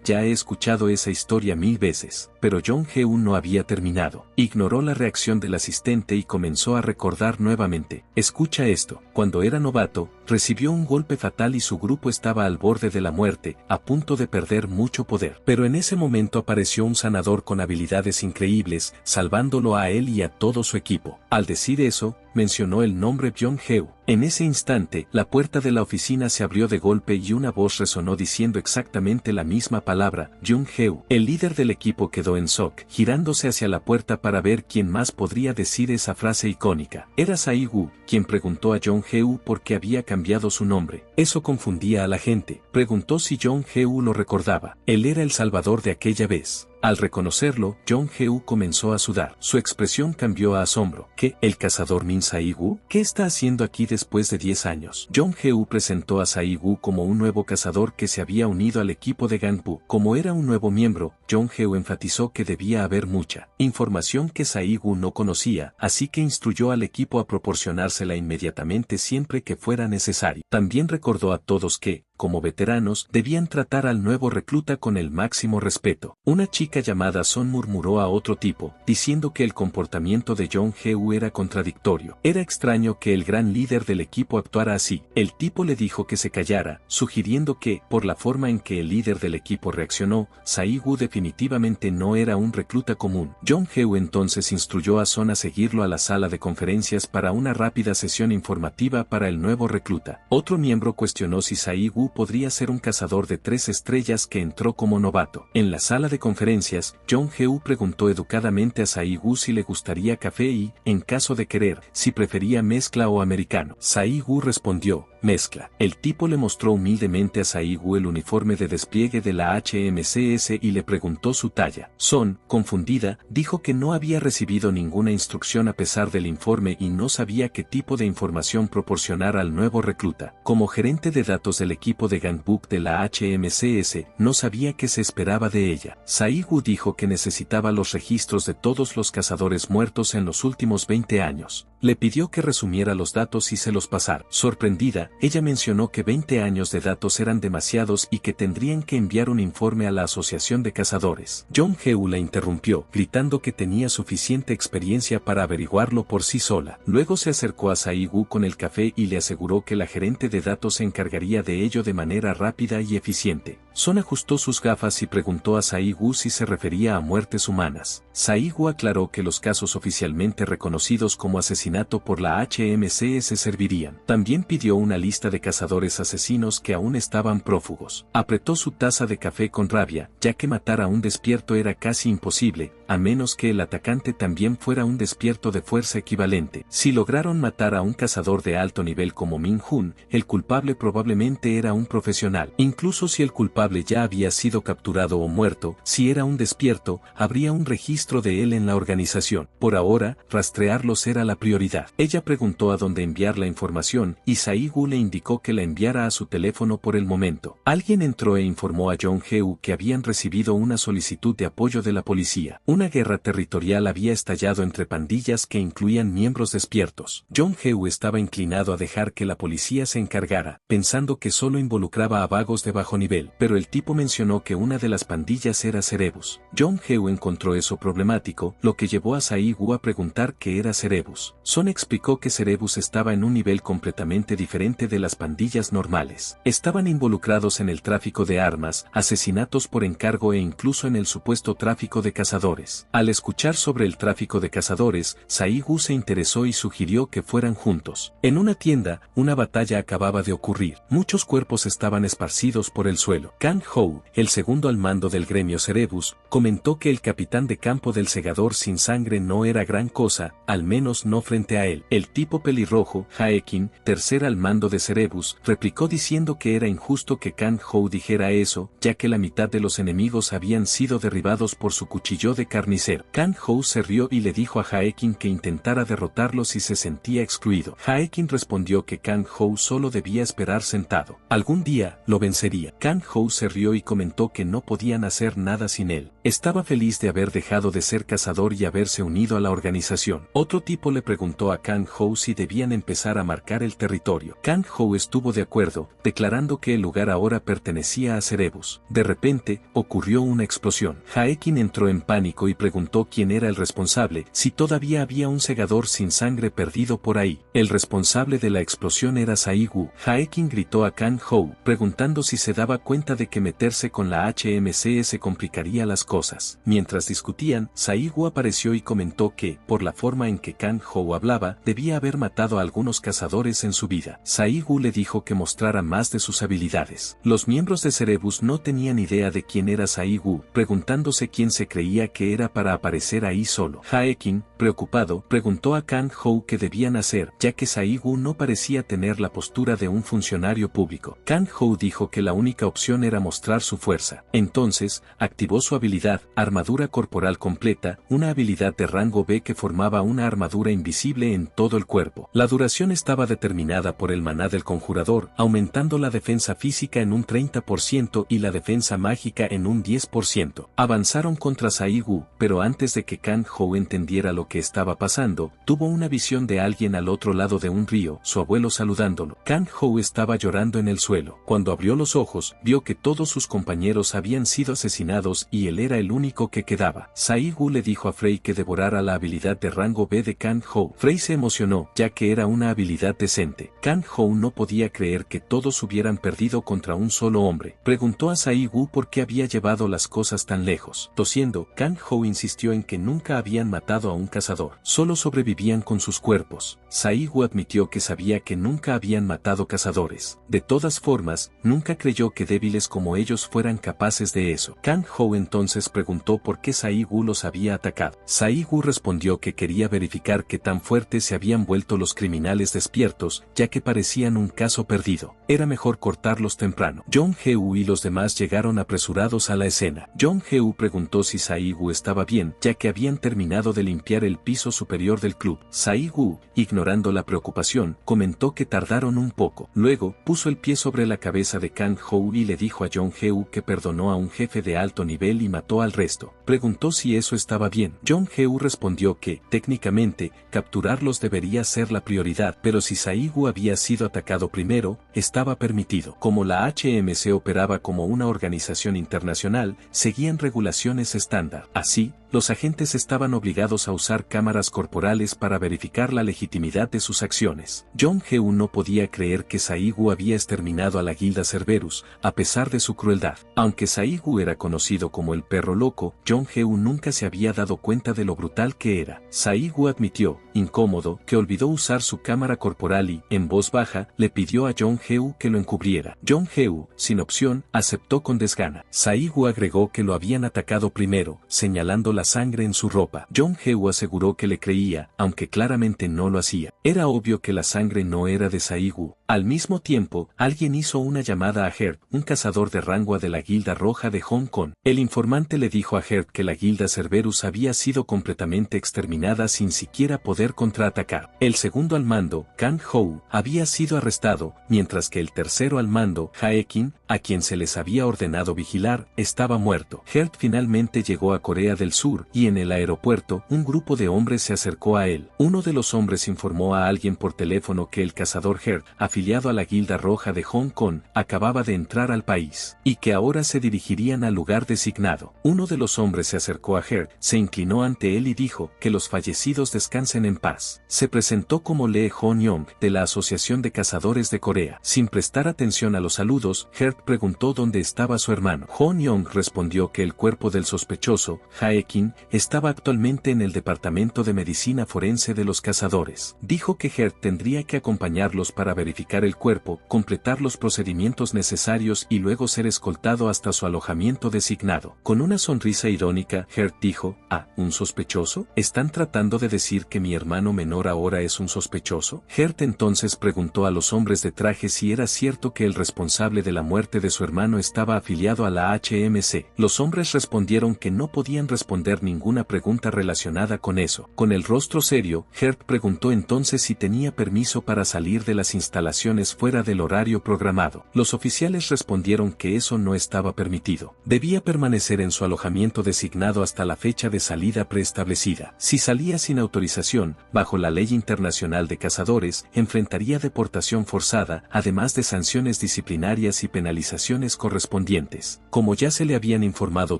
ya he escuchado esa historia 1000 veces. Pero Jong Heu no había terminado. Ignoró la reacción del asistente y comenzó a recordar nuevamente. Escucha esto. Cuando era novato, recibió un golpe fatal y su grupo estaba al borde de la muerte, a punto de perder mucho poder. Pero en ese momento apareció un sanador con habilidades increíbles, salvándolo a él y a todo su equipo. Al decir eso, mencionó el nombre Jong Heu. En ese instante, la puerta de la oficina se abrió de golpe y una voz resonó diciendo exactamente la misma palabra, Jung-Heu. El líder del equipo quedó en shock, girándose hacia la puerta para ver quién más podría decir esa frase icónica. Era Sai-Gu, quien preguntó a Jung-Heu por qué había cambiado su nombre. Eso confundía a la gente. Preguntó si Jung-Heu lo recordaba. Él era el salvador de aquella vez. Al reconocerlo, Jung-Heu comenzó a sudar. Su expresión cambió a asombro. ¿Qué? ¿El cazador Min Sai-Gu? ¿Qué está haciendo aquí después de 10 años? Jung-Heu presentó a Sai-Gu como un nuevo cazador que se había unido al equipo de Ganpu. Como era un nuevo miembro, Jung-Heu enfatizó que debía haber mucha información que Sai-Gu no conocía, así que instruyó al equipo a proporcionársela inmediatamente siempre que fuera necesario. También recordó a todos que, como veteranos, debían tratar al nuevo recluta con el máximo respeto. Una chica llamada Son murmuró a otro tipo, diciendo que el comportamiento de Jung-Heu era contradictorio. Era extraño que el gran líder del equipo actuara así. El tipo le dijo que se callara, sugiriendo que, por la forma en que el líder del equipo reaccionó, Sai-Gu definitivamente no era un recluta común. Jung-Heu entonces instruyó a Son a seguirlo a la sala de conferencias para una rápida sesión informativa para el nuevo recluta. Otro miembro cuestionó si Sai-Gu podría ser un cazador de 3 estrellas que entró como novato. En la sala de conferencias, Jung-Heu preguntó educadamente a Sai-Gu si le gustaría café y, en caso de querer, si prefería mezcla o americano. Sai-Gu respondió, mezcla. El tipo le mostró humildemente a Sai-Gu el uniforme de despliegue de la HMCS y le preguntó su talla. Son, confundida, dijo que no había recibido ninguna instrucción a pesar del informe y no sabía qué tipo de información proporcionar al nuevo recluta. Como gerente de datos del equipo de Gangbuk de la HMCS, no sabía qué se esperaba de ella. Sai-Gu dijo que necesitaba los registros de todos los cazadores muertos en los últimos 20 años. Le pidió que resumiera los datos y se los pasara. Sorprendida, ella mencionó que 20 años de datos eran demasiados y que tendrían que enviar un informe a la Asociación de Cazadores. Jung-Heu la interrumpió, gritando que tenía suficiente experiencia para averiguarlo por sí sola. Luego se acercó a Sai-Gu con el café y le aseguró que la gerente de datos se encargaría de ello de manera rápida y eficiente. Son ajustó sus gafas y preguntó a Sai-Gu si se refería a muertes humanas. Sai-Gu aclaró que los casos oficialmente reconocidos como asesinato por la HMCS servirían. También pidió una lista de cazadores asesinos que aún estaban prófugos. Apretó su taza de café con rabia, ya que matar a un despierto era casi imposible, a menos que el atacante también fuera un despierto de fuerza equivalente. Si lograron matar a un cazador de alto nivel como Min-Hun, el culpable probablemente era un profesional. Incluso si el culpable ya había sido capturado o muerto, si era un despierto, habría un registro de él en la organización. Por ahora, rastrearlos era la prioridad. Ella preguntó a dónde enviar la información y Sai-Gu le indicó que la enviara a su teléfono por el momento. Alguien entró e informó a Jung-Heu que habían recibido una solicitud de apoyo de la policía. Una guerra territorial había estallado entre pandillas que incluían miembros despiertos. Jung-Heu estaba inclinado a dejar que la policía se encargara, pensando que solo involucraba a vagos de bajo nivel, pero el tipo mencionó que una de las pandillas era Cerebus. Jung-Heu encontró eso problemático, lo que llevó a Sai-Gu a preguntar qué era Cerebus. Son explicó que Cerebus estaba en un nivel completamente diferente de las pandillas normales. Estaban involucrados en el tráfico de armas, asesinatos por encargo e incluso en el supuesto tráfico de cazadores. Al escuchar sobre el tráfico de cazadores, Sai-Gu se interesó y sugirió que fueran juntos. En una tienda, una batalla acababa de ocurrir. Muchos cuerpos estaban esparcidos por el suelo. Kang-Ho, el segundo al mando del gremio Cerebus, comentó que el capitán de campo del segador sin sangre no era gran cosa, al menos no frente a él. El tipo pelirrojo, Haekin, tercer al mando de Cerebus, replicó diciendo que era injusto que Kang-Ho dijera eso, ya que la mitad de los enemigos habían sido derribados por su cuchillo de carnicero. Kang-Ho se rió y le dijo a Haekin que intentara derrotarlo si se sentía excluido. Haekin respondió que Kang-Ho solo debía esperar sentado. Algún día, lo vencería. Kang-Ho se rió y comentó que no podían hacer nada sin él. Estaba feliz de haber dejado de ser cazador y haberse unido a la organización. Otro tipo le preguntó a Kang-Ho si debían empezar a marcar el territorio. Kang-Ho estuvo de acuerdo, declarando que el lugar ahora pertenecía a Cerebus. De repente, ocurrió una explosión. Haekin entró en pánico público y preguntó quién era el responsable, si todavía había un segador sin sangre perdido por ahí. El responsable de la explosión era Sai-Gu. Haekin gritó a Kang-ho, preguntando si se daba cuenta de que meterse con la HMCS complicaría las cosas. Mientras discutían, Sai-Gu apareció y comentó que, por la forma en que Kang-ho hablaba, debía haber matado a algunos cazadores en su vida. Sai-Gu le dijo que mostrara más de sus habilidades. Los miembros de Cerebus no tenían idea de quién era Sai-Gu, preguntándose quién se creía que era para aparecer ahí solo. Haekin, preocupado, preguntó a Kang-ho qué debían hacer, ya que Sai-Gu no parecía tener la postura de un funcionario público. Kang-ho dijo que la única opción era mostrar su fuerza. Entonces, activó su habilidad, armadura corporal completa, una habilidad de rango B que formaba una armadura invisible en todo el cuerpo. La duración estaba determinada por el maná del conjurador, aumentando la defensa física en un 30% y la defensa mágica en un 10%. Avanzaron contra Sai-Gu, pero antes de que Kang-ho entendiera lo que estaba pasando, tuvo una visión de alguien al otro lado de un río, su abuelo saludándolo. Kang-ho estaba llorando en el suelo. Cuando abrió los ojos, vio que todos sus compañeros habían sido asesinados y él era el único que quedaba. Sai-Gu le dijo a Frey que devorara la habilidad de rango B de Kang-ho. Frey se emocionó, ya que era una habilidad decente. Kang-ho no podía creer que todos hubieran perdido contra un solo hombre. Preguntó a Sai-Gu por qué había llevado las cosas tan lejos. Tosiendo, Kang-ho insistió en que nunca habían matado a un cazador, solo sobrevivían con sus cuerpos. Sai-Gu admitió que sabía que nunca habían matado cazadores. De todas formas, nunca creyó que débiles como ellos fueran capaces de eso. Kang-ho entonces preguntó por qué Sai-Gu los había atacado. Sai-Gu respondió que quería verificar qué tan fuertes se habían vuelto los criminales despiertos, ya que parecían un caso perdido. Era mejor cortarlos temprano. Jong-heu y los demás llegaron apresurados a la escena. Jong-heu preguntó si Sai-Gu estaba bien, ya que habían terminado de limpiar el piso superior del club. Sai-Gu, ignorando la preocupación, comentó que tardaron un poco. Luego, puso el pie sobre la cabeza de Kang-ho y le dijo a Jong-heu que perdonó a un jefe de alto nivel y mató al resto. Preguntó si eso estaba bien. Jong-heu respondió que, técnicamente, capturarlos debería ser la prioridad, pero si Sai-Gu había sido atacado primero, estaba permitido. Como la HMC operaba como una organización internacional, seguían regulaciones estándar. Así, los agentes estaban obligados a usar cámaras corporales para verificar la legitimidad de sus acciones. Jong-heu no podía creer que Sai-Gu había exterminado a la Guilda Cerberus, a pesar de su crueldad. Aunque Sai-Gu era conocido como el perro loco, Jong-heu nunca se había dado cuenta de lo brutal que era. Sai-Gu admitió, incómodo, que olvidó usar su cámara corporal y, en voz baja, le pidió a Jong-heu que lo encubriera. Jong-heu, sin opción, aceptó con desgana. Sai-Gu agregó que lo habían atacado primero, señalando la sangre en su ropa. Jong-heu aseguró que le creía, aunque claramente no lo hacía. Era obvio que la sangre no era de Sai-Gu. Al mismo tiempo, alguien hizo una llamada a Heart, un cazador de rango de la Guilda Roja de Hong Kong. El informante le dijo a Heart que la Guilda Cerberus había sido completamente exterminada sin siquiera poder contraatacar. El segundo al mando, Kang-ho, había sido arrestado, mientras que el tercero al mando, Haekin, a quien se les había ordenado vigilar, estaba muerto. Heart finalmente llegó a Corea del Sur, y en el aeropuerto, un grupo de hombres se acercó a él. Uno de los hombres informó a alguien por teléfono que el cazador Heart, afiliado a la Guilda Roja de Hong Kong, acababa de entrar al país, y que ahora se dirigirían al lugar designado. Uno de los hombres se acercó a Heart, se inclinó ante él y dijo, que los fallecidos descansen en paz. Se presentó como Lee Hon-yong, de la Asociación de Cazadores de Corea. Sin prestar atención a los saludos, Heart preguntó dónde estaba su hermano. Hon-yong respondió que el cuerpo del sospechoso, Haekin, estaba actualmente en el Departamento de Medicina Forense de los Cazadores. Dijo que Heart tendría que acompañarlos para verificar el cuerpo, completar los procedimientos necesarios y luego ser escoltado hasta su alojamiento designado. Con una sonrisa irónica, Heart dijo, ¿un sospechoso? ¿Están tratando de decir que mi hermano menor ahora es un sospechoso? Heart entonces preguntó a los hombres de traje si era cierto que el responsable de la muerte de su hermano estaba afiliado a la HMC. Los hombres respondieron que no podían responder ninguna pregunta relacionada con eso. Con el rostro serio, Heart preguntó entonces si tenía permiso para salir de las instalaciones instalaciones fuera del horario programado. Los oficiales respondieron que eso no estaba permitido. Debía permanecer en su alojamiento designado hasta la fecha de salida preestablecida. Si salía sin autorización, bajo la ley internacional de cazadores, enfrentaría deportación forzada, además de sanciones disciplinarias y penalizaciones correspondientes. Como ya se le habían informado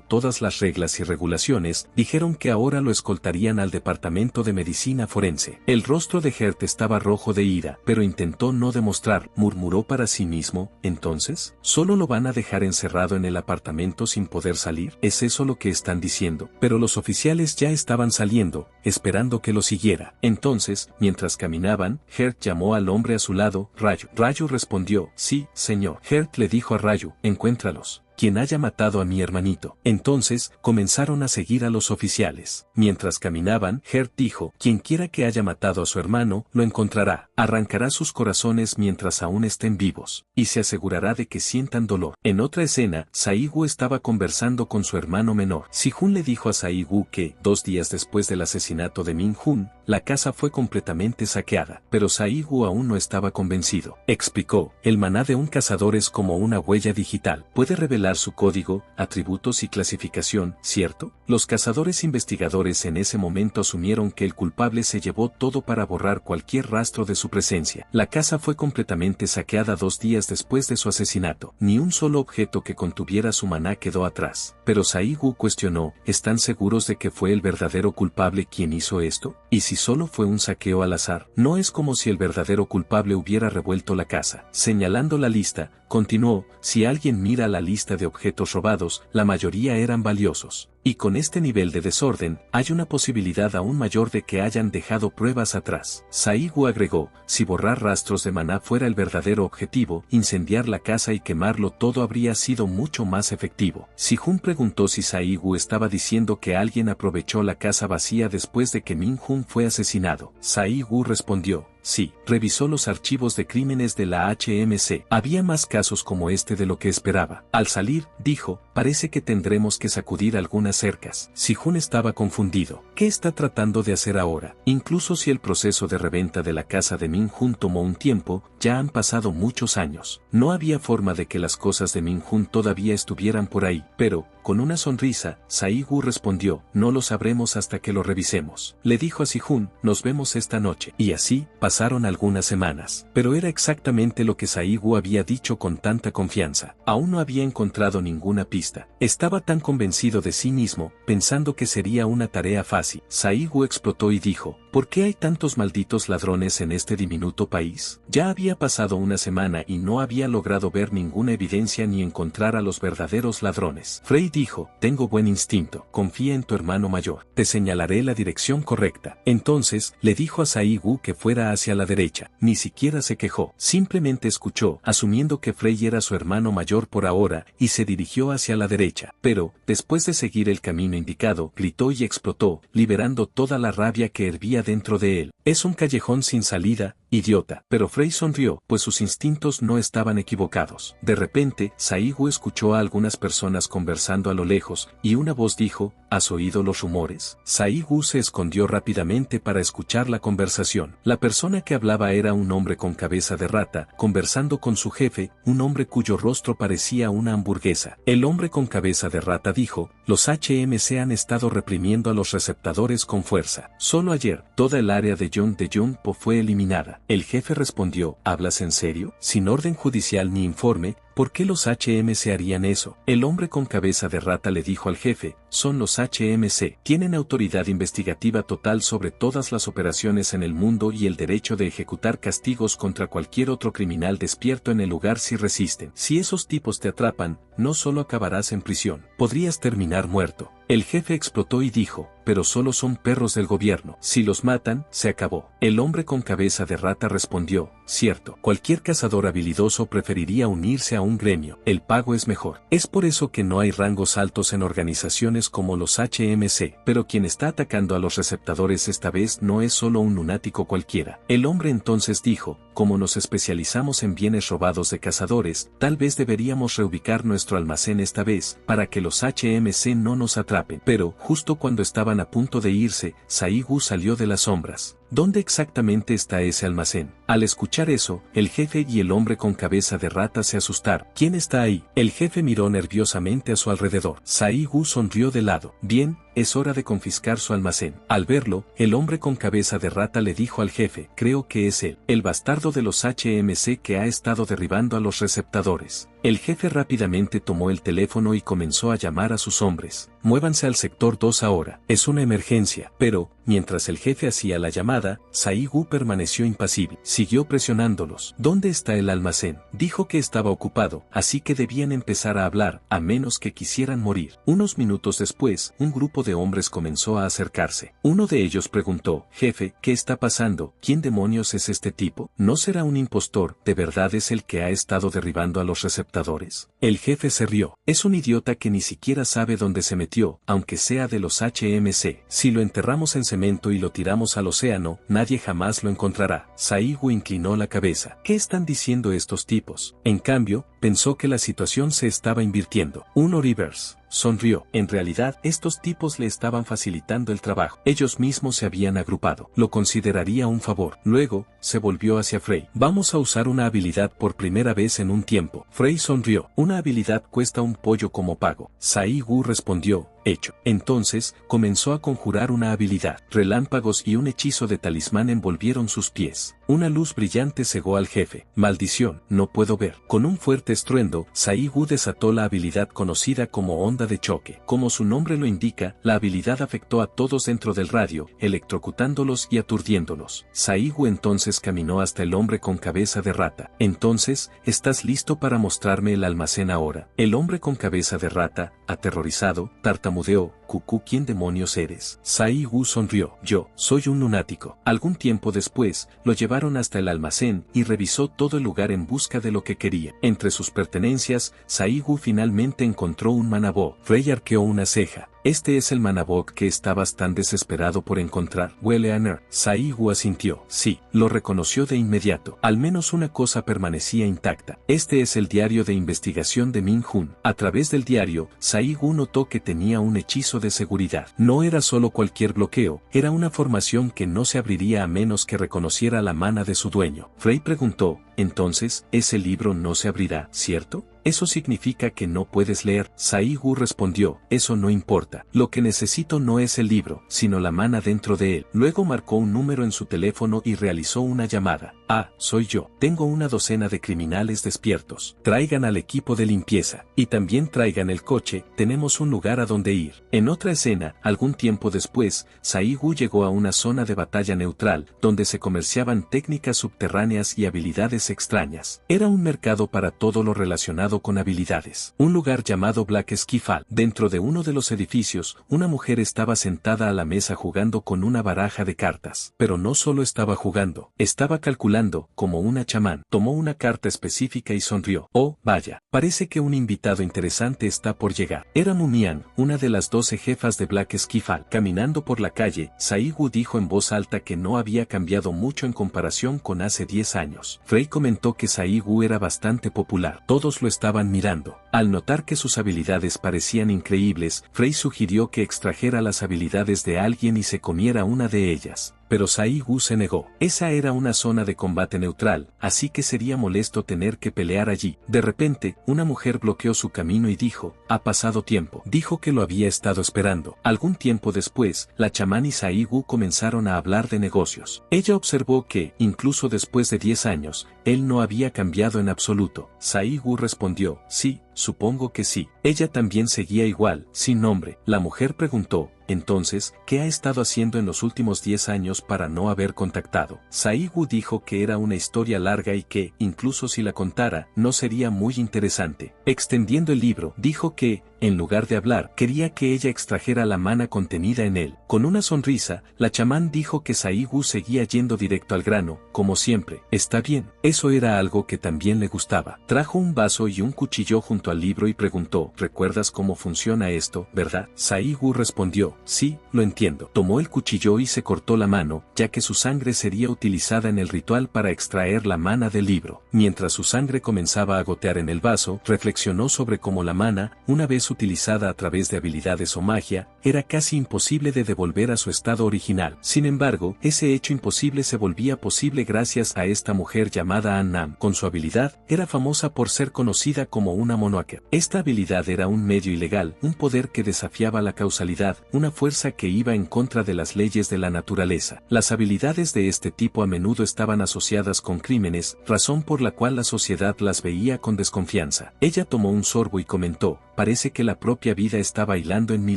todas las reglas y regulaciones, dijeron que ahora lo escoltarían al departamento de medicina forense. El rostro de Gert estaba rojo de ira, pero intentó no demostrar, murmuró para sí mismo. Entonces, ¿solo lo van a dejar encerrado en el apartamento sin poder salir? ¿Es eso lo que están diciendo? Pero los oficiales ya estaban saliendo, esperando que lo siguiera. Entonces, mientras caminaban, Gert llamó al hombre a su lado, Rayu. Rayu respondió, sí, señor. Gert le dijo a Rayu, encuéntralos. Quien haya matado a mi hermanito. Entonces, comenzaron a seguir a los oficiales. Mientras caminaban, Gert dijo, quien quiera que haya matado a su hermano, lo encontrará, arrancará sus corazones mientras aún estén vivos, y se asegurará de que sientan dolor. En otra escena, Sae-gu estaba conversando con su hermano menor. Si-hun le dijo a Sae-gu que, 2 días después del asesinato de Min-hun, la casa fue completamente saqueada, pero Sae-gu aún no estaba convencido. Explicó, el maná de un cazador es como una huella digital, puede revelar su código, atributos y clasificación, ¿cierto? Los cazadores investigadores en ese momento asumieron que el culpable se llevó todo para borrar cualquier rastro de su presencia. La casa fue completamente saqueada 2 días después de su asesinato. Ni un solo objeto que contuviera su maná quedó atrás. Pero Sae-gu cuestionó, ¿están seguros de que fue el verdadero culpable quien hizo esto? ¿Y si solo fue un saqueo al azar? No es como si el verdadero culpable hubiera revuelto la casa. Señalando la lista, continuó, si alguien mira la lista de objetos robados, la mayoría eran valiosos. Y con este nivel de desorden, hay una posibilidad aún mayor de que hayan dejado pruebas atrás. Sae-gu agregó, si borrar rastros de maná fuera el verdadero objetivo, incendiar la casa y quemarlo todo habría sido mucho más efectivo. Si-hun preguntó si Sae-gu estaba diciendo que alguien aprovechó la casa vacía después de que Min-hun fue asesinado. Sae-gu respondió, sí, revisó los archivos de crímenes de la HMC. Había más casos como este de lo que esperaba. Al salir, dijo, parece que tendremos que sacudir algunas cercas. Si-hun estaba confundido. ¿Qué está tratando de hacer ahora? Incluso si el proceso de reventa de la casa de Min-hun tomó un tiempo, ya han pasado muchos años. No había forma de que las cosas de Min-hun todavía estuvieran por ahí, pero, con una sonrisa, Sae-gu respondió, no lo sabremos hasta que lo revisemos. Le dijo a Si-hun, nos vemos esta noche. Y así, pasaron algunas semanas. Pero era exactamente lo que Sae-gu había dicho con tanta confianza. Aún no había encontrado ninguna pista. Estaba tan convencido de sí mismo, pensando que sería una tarea fácil. Sae-gu explotó y dijo, ¿por qué hay tantos malditos ladrones en este diminuto país? Ya había pasado una semana y no había logrado ver ninguna evidencia ni encontrar a los verdaderos ladrones. Frey dijo, tengo buen instinto, confía en tu hermano mayor, te señalaré la dirección correcta. Entonces, le dijo a Sae-gu que fuera hacia la derecha, ni siquiera se quejó, simplemente escuchó, asumiendo que Frey era su hermano mayor por ahora, y se dirigió hacia la derecha. Pero, después de seguir el camino indicado, gritó y explotó, liberando toda la rabia que hervía dentro de él. Es un callejón sin salida, idiota. Pero Frey sonrió, pues sus instintos no estaban equivocados. De repente, Sae-gu escuchó a algunas personas conversando a lo lejos, y una voz dijo, ¿has oído los rumores? Sae-gu se escondió rápidamente para escuchar la conversación. La persona que hablaba era un hombre con cabeza de rata, conversando con su jefe, un hombre cuyo rostro parecía una hamburguesa. El hombre con cabeza de rata dijo, los HMC han estado reprimiendo a los receptadores con fuerza. Solo ayer, toda el área de Yongpo fue eliminada. El jefe respondió, ¿hablas en serio? Sin orden judicial ni informe, ¿por qué los HMC harían eso? El hombre con cabeza de rata le dijo al jefe, son los HMC. Tienen autoridad investigativa total sobre todas las operaciones en el mundo y el derecho de ejecutar castigos contra cualquier otro criminal despierto en el lugar si resisten. Si esos tipos te atrapan, no solo acabarás en prisión, podrías terminar muerto. El jefe explotó y dijo, pero solo son perros del gobierno. Si los matan, se acabó. El hombre con cabeza de rata respondió, cierto, cualquier cazador habilidoso preferiría unirse a un gremio. El pago es mejor. Es por eso que no hay rangos altos en organizaciones como los HMC. Pero quien está atacando a los receptadores esta vez no es solo un lunático cualquiera. El hombre entonces dijo, como nos especializamos en bienes robados de cazadores, tal vez deberíamos reubicar nuestro almacén esta vez, para que los HMC no nos atrapen. Pero, justo cuando estaban a punto de irse, Sae-gu salió de las sombras. ¿Dónde exactamente está ese almacén? Al escuchar eso, el jefe y el hombre con cabeza de rata se asustaron. ¿Quién está ahí? El jefe miró nerviosamente a su alrededor. Sai Gu sonrió de lado. Bien, es hora de confiscar su almacén. Al verlo, el hombre con cabeza de rata le dijo al jefe, creo que es él, el bastardo de los HMC que ha estado derribando a los receptadores. El jefe rápidamente tomó el teléfono y comenzó a llamar a sus hombres. Muévanse al sector 2 ahora, es una emergencia. Pero, mientras el jefe hacía la llamada, Sai Gu permaneció impasible. Siguió presionándolos. ¿Dónde está el almacén? Dijo que estaba ocupado, así que debían empezar a hablar, a menos que quisieran morir. Unos minutos después, un grupo de hombres comenzó a acercarse. Uno de ellos preguntó, jefe, ¿qué está pasando? ¿Quién demonios es este tipo? ¿No será un impostor? ¿De verdad es el que ha estado derribando a los receptadores? El jefe se rió. Es un idiota que ni siquiera sabe dónde se metió, aunque sea de los HMC. Si lo enterramos en cemento y lo tiramos al océano, nadie jamás lo encontrará. Sai Gu inclinó la cabeza. ¿Qué están diciendo estos tipos? En cambio, pensó que la situación se estaba invirtiendo. Uno Rivers sonrió. En realidad, estos tipos le estaban facilitando el trabajo. Ellos mismos se habían agrupado. Lo consideraría un favor. Luego, se volvió hacia Frey. Vamos a usar una habilidad por primera vez en un tiempo. Frey sonrió. Una habilidad cuesta un pollo como pago. Sai Gu respondió, hecho. Entonces, comenzó a conjurar una habilidad. Relámpagos y un hechizo de talismán envolvieron sus pies. Una luz brillante cegó al jefe. Maldición, no puedo ver. Con un fuerte estruendo, Sai Gu desató la habilidad conocida como onda de choque. Como su nombre lo indica, la habilidad afectó a todos dentro del radio, electrocutándolos y aturdiéndolos. Sai Gu entonces caminó hasta el hombre con cabeza de rata. Entonces, ¿estás listo para mostrarme el almacén ahora? El hombre con cabeza de rata, aterrorizado, tartamudeó, Cucú, ¿quién demonios eres? Sai Gu sonrió. Yo, soy un lunático. Algún tiempo después, lo llevaron hasta el almacén y revisó todo el lugar en busca de lo que quería. Entre sus pertenencias, Sai Gu finalmente encontró un manabó. Frey arqueó una ceja. Este es el manabok que estabas tan desesperado por encontrar. Huele a Ner. Sai Gu asintió. Sí, lo reconoció de inmediato. Al menos una cosa permanecía intacta. Este es el diario de investigación de Min Hun. A través del diario, Sai Gu notó que tenía un hechizo de seguridad. No era solo cualquier bloqueo, era una formación que no se abriría a menos que reconociera la mana de su dueño. Frey preguntó, entonces, ese libro no se abrirá, ¿cierto? Eso significa que no puedes leer. Sai Gu respondió, eso no importa. Lo que necesito no es el libro, sino la mana dentro de él. Luego marcó un número en su teléfono y realizó una llamada. Ah, soy yo. Tengo una docena de criminales despiertos. Traigan al equipo de limpieza. Y también traigan el coche, tenemos un lugar a donde ir. En otra escena, algún tiempo después, Sai Gu llegó a una zona de batalla neutral, donde se comerciaban técnicas subterráneas y habilidades extrañas. Era un mercado para todo lo relacionado con habilidades. Un lugar llamado Black Skiffle. Dentro de uno de los edificios, una mujer estaba sentada a la mesa jugando con una baraja de cartas. Pero no solo estaba jugando, estaba calculando, como una chamán. Tomó una carta específica y sonrió. Oh, vaya, parece que un invitado interesante está por llegar. Era Mumian, una de las 12 jefas de Black Skiffle. Caminando por la calle, Sai Gu dijo en voz alta que no había cambiado mucho en comparación con hace 10 años. Frey comentó que Sai Gu era bastante popular. Todos lo estaban mirando. Al notar que sus habilidades parecían increíbles, Frey sugirió que extrajera las habilidades de alguien y se comiera una de ellas. Pero Sai Gu se negó. Esa era una zona de combate neutral, así que sería molesto tener que pelear allí. De repente, una mujer bloqueó su camino y dijo, ha pasado tiempo. Dijo que lo había estado esperando. Algún tiempo después, la chamán y Sai Gu comenzaron a hablar de negocios. Ella observó que, incluso después de 10 años, él no había cambiado en absoluto. Sai Gu respondió, sí, supongo que sí. Ella también seguía igual, sin nombre. La mujer preguntó, entonces, ¿qué ha estado haciendo en los últimos 10 años para no haber contactado? Sai Gu dijo que era una historia larga y que, incluso si la contara, no sería muy interesante. Extendiendo el libro, dijo que, en lugar de hablar, quería que ella extrajera la mana contenida en él. Con una sonrisa, la chamán dijo que Sai Gu seguía yendo directo al grano, como siempre. Está bien, eso era algo que también le gustaba. Trajo un vaso y un cuchillo junto al libro y preguntó, ¿recuerdas cómo funciona esto, verdad? Sai Gu respondió, sí, lo entiendo. Tomó el cuchillo y se cortó la mano, ya que su sangre sería utilizada en el ritual para extraer la mana del libro. Mientras su sangre comenzaba a gotear en el vaso, reflexionó sobre cómo la mana, una vez vez utilizada a través de habilidades o magia, era casi imposible de devolver a su estado original. Sin embargo, ese hecho imposible se volvía posible gracias a esta mujer llamada Annam. Con su habilidad, era famosa por ser conocida como una moonwalker. Esta habilidad era un medio ilegal, un poder que desafiaba la causalidad, una fuerza que iba en contra de las leyes de la naturaleza. Las habilidades de este tipo a menudo estaban asociadas con crímenes, razón por la cual la sociedad las veía con desconfianza. Ella tomó un sorbo y comentó: parece que la propia vida está bailando en mi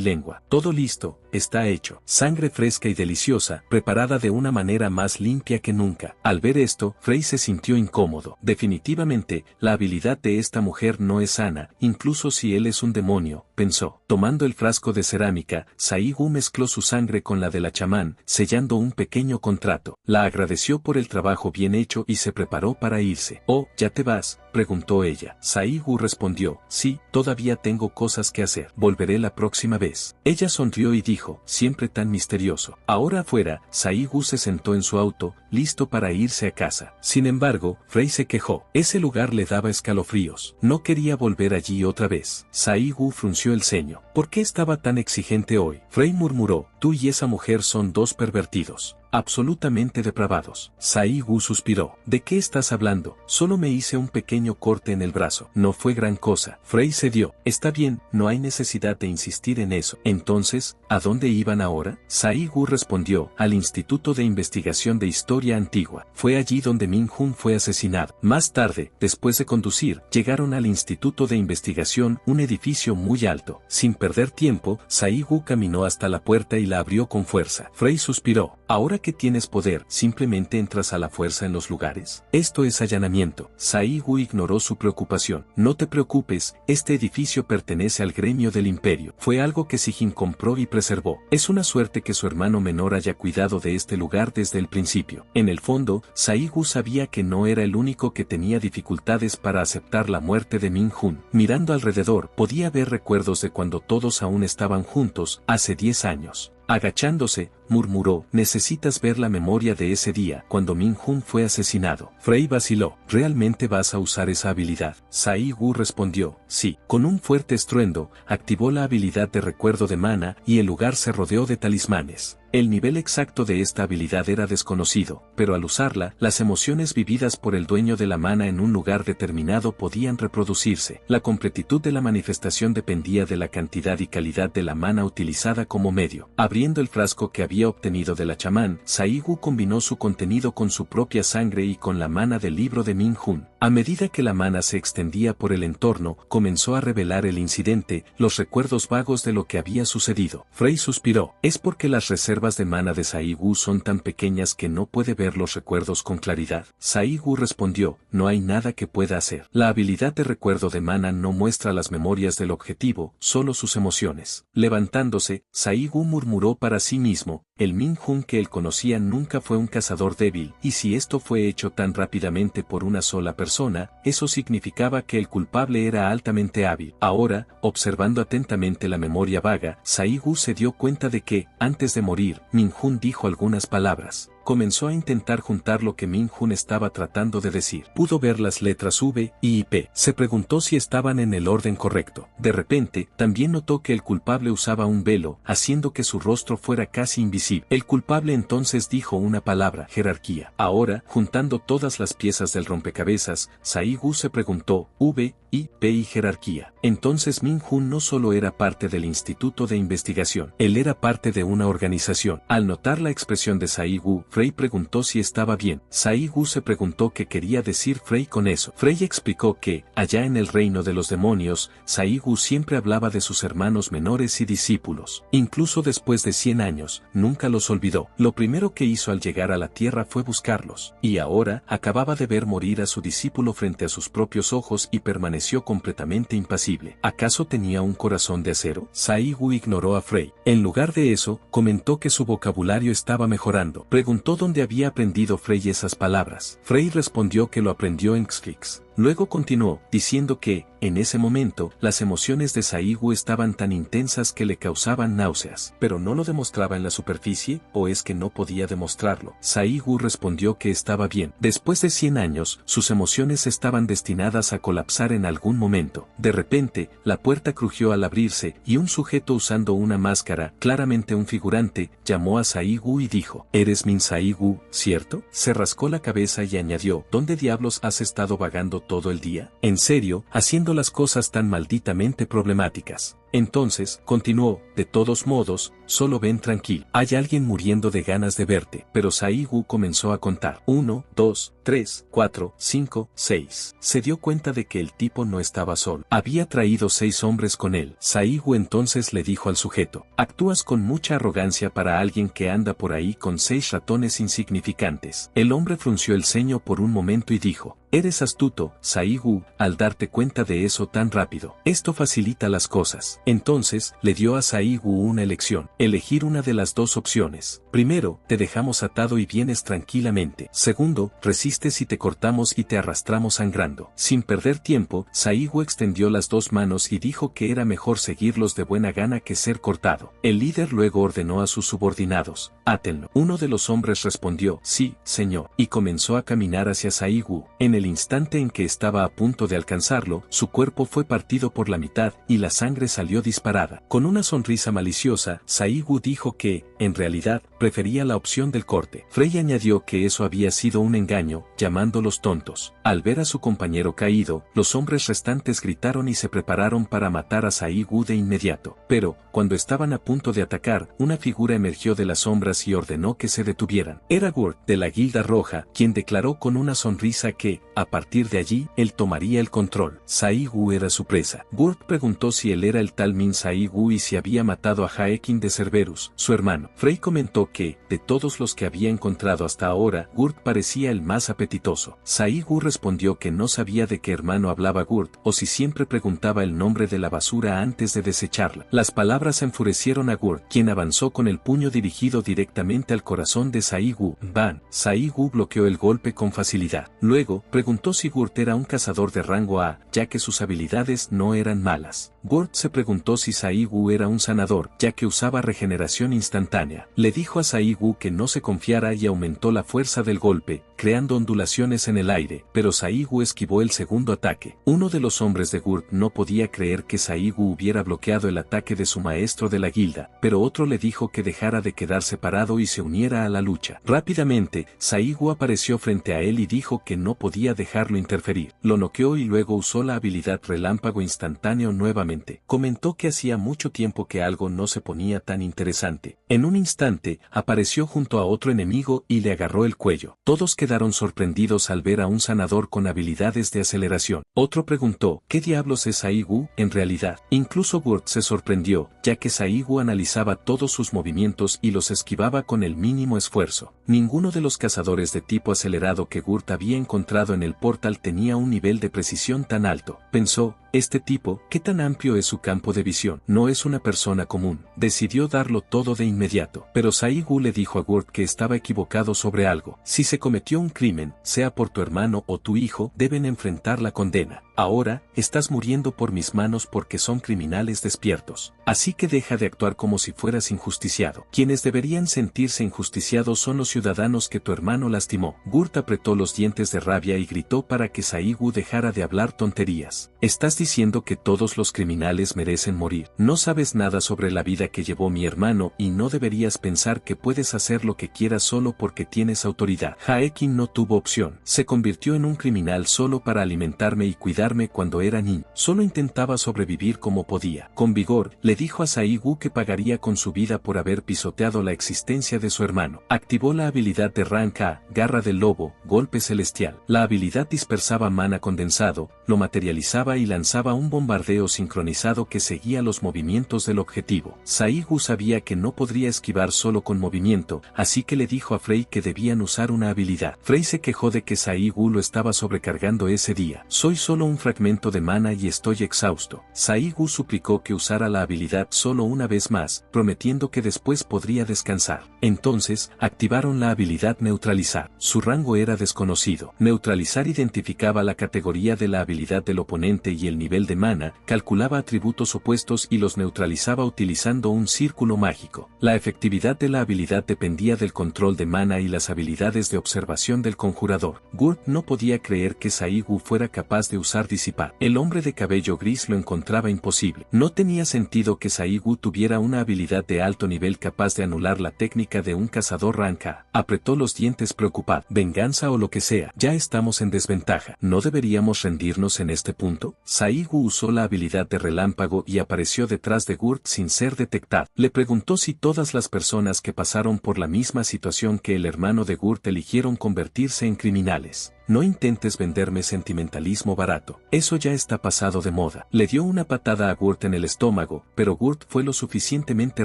lengua. Todo listo, está hecho. Sangre fresca y deliciosa, preparada de una manera más limpia que nunca. Al ver esto, Frey se sintió incómodo. Definitivamente, la habilidad de esta mujer no es sana, incluso si él es un demonio, pensó. Tomando el frasco de cerámica, Sai Gu mezcló su sangre con la de la chamán, sellando un pequeño contrato. La agradeció por el trabajo bien hecho y se preparó para irse. «Oh, ¿ya te vas?», preguntó ella. Sai Gu respondió: «Sí, todavía tengo cosas que hacer. Volveré la próxima vez». Ella sonrió y dijo: «Siempre tan misterioso». Ahora afuera, Sai Gu se sentó en su auto, listo para irse a casa. Sin embargo, Frey se quejó. Ese lugar le daba escalofríos. No quería volver allí otra vez. Sai Gu frunció el ceño. ¿Por qué estaba tan exigente hoy? Frey murmuró: «Tú y esa mujer son dos pervertidos. Absolutamente depravados». Sai Gu suspiró. «¿De qué estás hablando? Solo me hice un pequeño corte en el brazo. No fue gran cosa». Frey cedió. «Está bien, no hay necesidad de insistir en eso». Entonces, ¿a dónde iban ahora? Sai Gu respondió: «Al Instituto de Investigación de Historia Antigua. Fue allí donde Min Hun fue asesinado». Más tarde, después de conducir, llegaron al Instituto de Investigación, un edificio muy alto. Sin perder tiempo, Sai Gu caminó hasta la puerta y la abrió con fuerza. Frey suspiró. «Ahora que tienes poder, ¿simplemente entras a la fuerza en los lugares? Esto es allanamiento». Sai Gu ignoró su preocupación. «No te preocupes, este edificio pertenece al gremio del imperio. Fue algo que Sijin compró y preservó. Es una suerte que su hermano menor haya cuidado de este lugar desde el principio». En el fondo, Sai Gu sabía que no era el único que tenía dificultades para aceptar la muerte de Min Hun. Mirando alrededor, podía ver recuerdos de cuando todos aún estaban juntos, hace 10 años. Agachándose, murmuró: «Necesitas ver la memoria de ese día, cuando Min Hun fue asesinado». Frey vaciló. «¿Realmente vas a usar esa habilidad?». Sai Gu respondió: «Sí». Con un fuerte estruendo, activó la habilidad de recuerdo de mana y el lugar se rodeó de talismanes. El nivel exacto de esta habilidad era desconocido, pero al usarla, las emociones vividas por el dueño de la mana en un lugar determinado podían reproducirse. La completitud de la manifestación dependía de la cantidad y calidad de la mana utilizada como medio. Abriendo el frasco que había obtenido de la chamán, Sai Gu combinó su contenido con su propia sangre y con la mana del libro de Min Hun. A medida que la mana se extendía por el entorno, comenzó a revelar el incidente, los recuerdos vagos de lo que había sucedido. Frey suspiró. «Es porque las reservas de mana de Sai Gu son tan pequeñas que no puede ver los recuerdos con claridad». Sai Gu respondió: «No hay nada que pueda hacer. La habilidad de recuerdo de mana no muestra las memorias del objetivo, solo sus emociones». Levantándose, Sai Gu murmuró para sí mismo: «El Min Hun que él conocía nunca fue un cazador débil, y si esto fue hecho tan rápidamente por una sola persona, eso significaba que el culpable era altamente hábil». Ahora, observando atentamente la memoria vaga, Sai Gu se dio cuenta de que, antes de morir, Min Hun dijo algunas palabras. Comenzó a intentar juntar lo que Min Hun estaba tratando de decir. Pudo ver las letras V, I y P. Se preguntó si estaban en el orden correcto. De repente, también notó que el culpable usaba un velo, haciendo que su rostro fuera casi invisible. El culpable entonces dijo una palabra: jerarquía. Ahora, juntando todas las piezas del rompecabezas, Sai Gu se preguntó: V, I, P y jerarquía. Entonces Min Hun no solo era parte del Instituto de Investigación, él era parte de una organización. Al notar la expresión de Sai Gu, Frey preguntó si estaba bien. Sai Gu se preguntó qué quería decir Frey con eso. Frey explicó que, allá en el reino de los demonios, Sai Gu siempre hablaba de sus hermanos menores y discípulos. Incluso después de 100 años, nunca los olvidó. Lo primero que hizo al llegar a la tierra fue buscarlos. Y ahora, acababa de ver morir a su discípulo frente a sus propios ojos y permaneció completamente impasible. ¿Acaso tenía un corazón de acero? Sai Gu ignoró a Frey. En lugar de eso, comentó que su vocabulario estaba mejorando. Preguntó dónde había aprendido Frey esas palabras. Frey respondió que lo aprendió en Xfix. Luego continuó, diciendo que, en ese momento, las emociones de Saigu estaban tan intensas que le causaban náuseas. ¿Pero no lo demostraba en la superficie, o es que no podía demostrarlo? Saigu respondió que estaba bien. Después de 100 años, sus emociones estaban destinadas a colapsar en algún momento. De repente, la puerta crujió al abrirse, y un sujeto usando una máscara, claramente un figurante, llamó a Saigu y dijo, «¿Eres Min Saigu, cierto?». Se rascó la cabeza y añadió, «¿Dónde diablos has estado vagando todo el día? ¿En serio, haciendo las cosas tan malditamente problemáticas?». Entonces, continuó, «De todos modos, solo ven tranquilo. Hay alguien muriendo de ganas de verte». Pero Saigu comenzó a contar. 1, 2, 3, 4, 5, 6. Se dio cuenta de que el tipo no estaba solo. Había traído 6 hombres con él. Saigu entonces le dijo al sujeto, «Actúas con mucha arrogancia para alguien que anda por ahí con 6 ratones insignificantes». El hombre frunció el ceño por un momento y dijo, «Eres astuto, Saigu, al darte cuenta de eso tan rápido. Esto facilita las cosas». Entonces, le dio a Saigu una elección. Elegir una de las 2 opciones. Primero, te dejamos atado y vienes tranquilamente. Segundo, resistes y te cortamos y te arrastramos sangrando. Sin perder tiempo, Saigu extendió las 2 manos y dijo que era mejor seguirlos de buena gana que ser cortado. El líder luego ordenó a sus subordinados, «Átenlo». Uno de los hombres respondió, «Sí, señor», y comenzó a caminar hacia Saigu. En el instante en que estaba a punto de alcanzarlo, su cuerpo fue partido por la mitad y la sangre salió disparada. Con una sonrisa maliciosa, Saigu dijo que, en realidad, prefería la opción del corte. Frey añadió que eso había sido un engaño, llamándolos tontos. Al ver a su compañero caído, los hombres restantes gritaron y se prepararon para matar a Saigu de inmediato. Pero, cuando estaban a punto de atacar, una figura emergió de las sombras y ordenó que se detuvieran. Era Gurt, de la Guilda Roja, quien declaró con una sonrisa que, a partir de allí, él tomaría el control. Saigu era su presa. Gurt preguntó si él era el tal Min Saigu y si había matado a Haekin de Cerberus, su hermano. Frey comentó que, de todos los que había encontrado hasta ahora, Gurt parecía el más apetitoso. Saigu respondió que no sabía de qué hermano hablaba Gurt, o si siempre preguntaba el nombre de la basura antes de desecharla. Las palabras enfurecieron a Gurt, quien avanzó con el puño dirigido directamente al corazón de Saigu. Ban. Saigu bloqueó el golpe con facilidad. Luego, preguntó si Gurt era un cazador de rango A, ya que sus habilidades no eran malas. Gurt se preguntó si Saigu era un sanador, ya que usaba regeneración instantánea. Le dijo a Saigu que no se confiara y aumentó la fuerza del golpe, creando ondulaciones en el aire, pero Saigu esquivó el segundo ataque. Uno de los hombres de Gurt no podía creer que Saigu hubiera bloqueado el ataque de su maestro de la guilda, pero otro le dijo que dejara de quedar separado y se uniera a la lucha. Rápidamente, Saigu apareció frente a él y dijo que no podía dejarlo interferir. Lo noqueó y luego usó la habilidad relámpago instantáneo nuevamente. Comentó que hacía mucho tiempo que algo no se ponía tan interesante. En un instante, apareció junto a otro enemigo y le agarró el cuello. Todos quedaron sorprendidos al ver a un sanador con habilidades de aceleración. Otro preguntó, ¿qué diablos es Saigu, en realidad? Incluso Gurt se sorprendió, ya que Saigu analizaba todos sus movimientos y los esquivaba con el mínimo esfuerzo. Ninguno de los cazadores de tipo acelerado que Gurt había encontrado en el portal tenía un nivel de precisión tan alto. Pensó, este tipo, ¿qué tan amplio es su campo de visión? No es una persona común. Decidió darlo todo de inmediato. Pero Saigu le dijo a Gurt que estaba equivocado sobre algo. Si se cometió un crimen, sea por tu hermano o tu hijo, deben enfrentar la condena. Ahora, estás muriendo por mis manos porque son criminales despiertos. Así que deja de actuar como si fueras injusticiado. Quienes deberían sentirse injusticiados son los ciudadanos que tu hermano lastimó. Gurt apretó los dientes de rabia y gritó para que Saigu dejara de hablar tonterías. Estás diciendo que todos los criminales merecen morir. No sabes nada sobre la vida que llevó mi hermano y no deberías pensar que puedes hacer lo que quieras solo porque tienes autoridad. Haekin no tuvo opción. Se convirtió en un criminal solo para alimentarme y cuidarme cuando era niño. Solo intentaba sobrevivir como podía. Con vigor, le dijo a Saigu que pagaría con su vida por haber pisoteado la existencia de su hermano. Activó la habilidad de Rank A, Garra del Lobo, Golpe Celestial. La habilidad dispersaba mana condensado, lo materializaba y lanzaba un bombardeo sincronizado que seguía los movimientos del objetivo. Saigu sabía que no podría esquivar solo con movimiento, así que le dijo a Frey que debían usar una habilidad. Frey se quejó de que Saigu lo estaba sobrecargando ese día. Soy solo un fragmento de mana y estoy exhausto. Saigu suplicó que usara la habilidad solo una vez más, prometiendo que después podría descansar. Entonces, activaron la habilidad neutralizar. Su rango era desconocido. Neutralizar identificaba la categoría de la habilidad del oponente y el nivel de mana, calculaba atributos opuestos y los neutralizaba utilizando un círculo mágico. La efectividad de la habilidad dependía del control de mana y las habilidades de observación del conjurador. Gurt no podía creer que Saigu fuera capaz de usar disipar. El hombre de cabello gris lo encontraba imposible. No tenía sentido que Saigu tuviera una habilidad de alto nivel capaz de anular la técnica de un cazador rank A. Apretó los dientes preocupado. Venganza o lo que sea. Ya estamos en desventaja. ¿No deberíamos rendirnos en este punto? Saigu usó la habilidad de relámpago y apareció detrás de Gurt sin ser detectado. Le preguntó si todas las personas que pasaron por la misma situación que el hermano de Gurt eligieron convertirse en criminales. No intentes venderme sentimentalismo barato. Eso ya está pasado de moda. Le dio una patada a Gurt en el estómago, pero Gurt fue lo suficientemente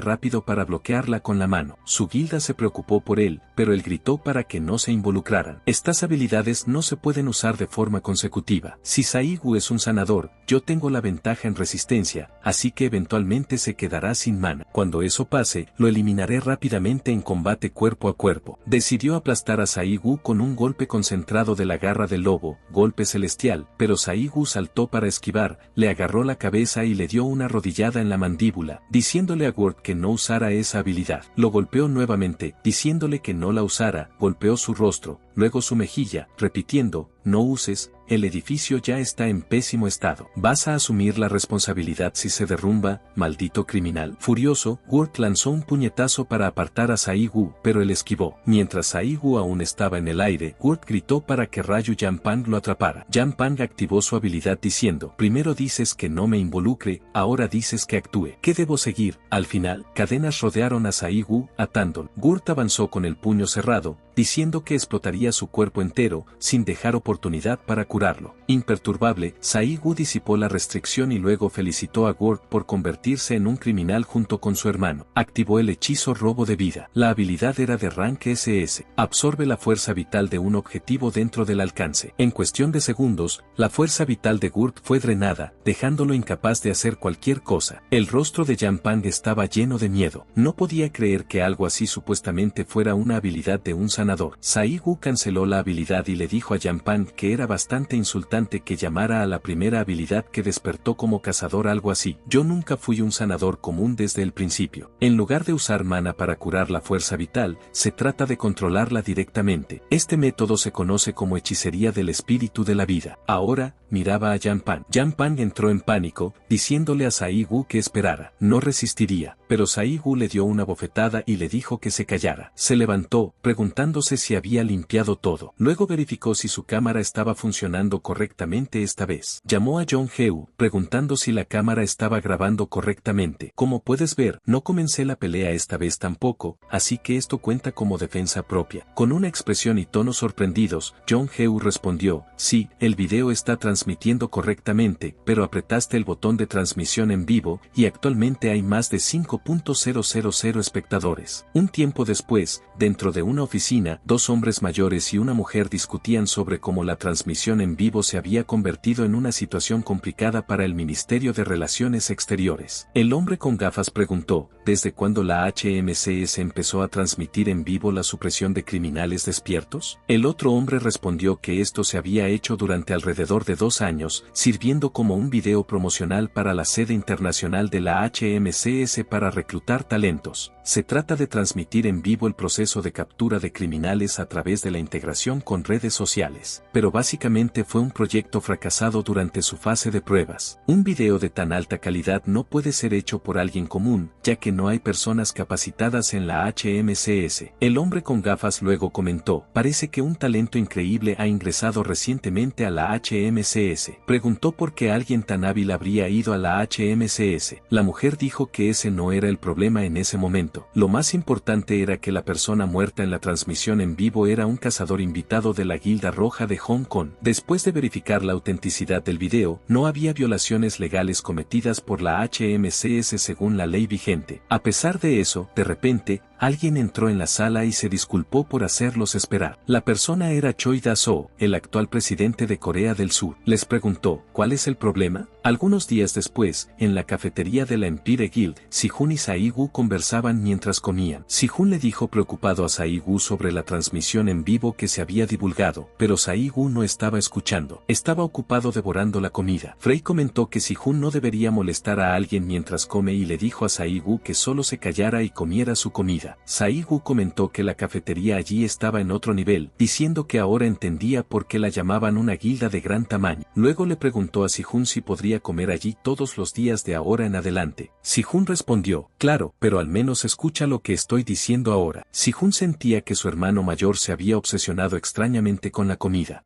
rápido para bloquearla con la mano. Su guilda se preocupó por él, pero él gritó para que no se involucraran. Estas habilidades no se pueden usar de forma consecutiva. Si Saigu es un sanador, yo tengo la ventaja en resistencia, así que eventualmente se quedará sin mana. Cuando eso pase, lo eliminaré rápidamente en combate cuerpo a cuerpo. Decidió aplastar a Saigu con un golpe concentrado de la garra del lobo, golpe celestial, pero Saigu saltó para esquivar, le agarró la cabeza y le dio una rodillada en la mandíbula, diciéndole a Gurt que no usara esa habilidad. Lo golpeó nuevamente, diciéndole que no la usara, golpeó su rostro, luego su mejilla, repitiendo, no uses, el edificio ya está en pésimo estado. ¿Vas a asumir la responsabilidad si se derrumba, maldito criminal? Furioso, Gurt lanzó un puñetazo para apartar a Saigu, pero él esquivó. Mientras Saigu aún estaba en el aire, Gurt gritó para que Rayo Jampang lo atrapara. Jampang activó su habilidad diciendo, primero dices que no me involucre, ahora dices que actúe. ¿Qué debo seguir? Al final, cadenas rodearon a Saigu, atándolo. Gurt avanzó con el puño cerrado, diciendo que explotaría su cuerpo entero, sin dejar oportunidad para curarlo. Imperturbable, Saigu disipó la restricción y luego felicitó a Gurt por convertirse en un criminal junto con su hermano. Activó el hechizo robo de vida. La habilidad era de rank SS. Absorbe la fuerza vital de un objetivo dentro del alcance. En cuestión de segundos, la fuerza vital de Gurt fue drenada, dejándolo incapaz de hacer cualquier cosa. El rostro de Jampang estaba lleno de miedo. No podía creer que algo así supuestamente fuera una habilidad de un sanador. Saigu canceló la habilidad y le dijo a Jampang que era bastante insultante que llamara a la primera habilidad que despertó como cazador algo así. Yo nunca fui un sanador común desde el principio. En lugar de usar mana para curar la fuerza vital, se trata de controlarla directamente. Este método se conoce como hechicería del espíritu de la vida. Ahora, miraba a Jampang. Jampang entró en pánico, diciéndole a Saigu que esperara. No resistiría, pero Saigu le dio una bofetada y le dijo que se callara. Se levantó, preguntándose si había limpiado todo. Luego verificó si su cámara estaba funcionando correctamente esta vez. Llamó a John Heu, preguntando si la cámara estaba grabando correctamente. Como puedes ver, no comencé la pelea esta vez tampoco, así que esto cuenta como defensa propia. Con una expresión y tono sorprendidos, John Heu respondió, sí, el video está transmitiendo correctamente, pero apretaste el botón de transmisión en vivo, y actualmente hay más de 5.000 espectadores. Un tiempo después, dentro de una oficina, dos hombres mayores y una mujer discutían sobre cómo la transmisión en vivo se había convertido en una situación complicada para el Ministerio de Relaciones Exteriores. El hombre con gafas preguntó, ¿desde cuándo la HMCS empezó a transmitir en vivo la supresión de criminales despiertos? El otro hombre respondió que esto se había hecho durante alrededor de 2 años, sirviendo como un video promocional para la sede internacional de la HMCS para reclutar talentos. Se trata de transmitir en vivo el proceso de captura de criminales a través de la integración con redes sociales. Pero básicamente fue un proyecto fracasado durante su fase de pruebas. Un video de tan alta calidad no puede ser hecho por alguien común, ya que no hay personas capacitadas en la HMCS. El hombre con gafas luego comentó, parece que un talento increíble ha ingresado recientemente a la HMCS. Preguntó por qué alguien tan hábil habría ido a la HMCS. La mujer dijo que ese no era el problema en ese momento. Lo más importante era que la persona muerta en la transmisión en vivo era un cazador invitado de la Guilda Roja de Hong Kong. Después de verificar la autenticidad del video, no había violaciones legales cometidas por la HMCS según la ley vigente. A pesar de eso, de repente, Alguien entró en la sala y se disculpó por hacerlos esperar. La persona era Choi Da-soo, el actual presidente de Corea del Sur. Les preguntó, ¿cuál es el problema? Algunos días después, en la cafetería de la Empire Guild, Si-hun y Sae-gu conversaban mientras comían. Si-hun le dijo preocupado a Sae-gu sobre la transmisión en vivo que se había divulgado, pero Sae-gu no estaba escuchando. Estaba ocupado devorando la comida. Frey comentó que Si-hun no debería molestar a alguien mientras come y le dijo a Sae-gu que solo se callara y comiera su comida. Sae-gu comentó que la cafetería allí estaba en otro nivel, diciendo que ahora entendía por qué la llamaban una guilda de gran tamaño. Luego le preguntó a Si-hun si podría comer allí todos los días de ahora en adelante. Si-hun respondió, claro, pero al menos escucha lo que estoy diciendo ahora. Si-hun sentía que su hermano mayor se había obsesionado extrañamente con la comida.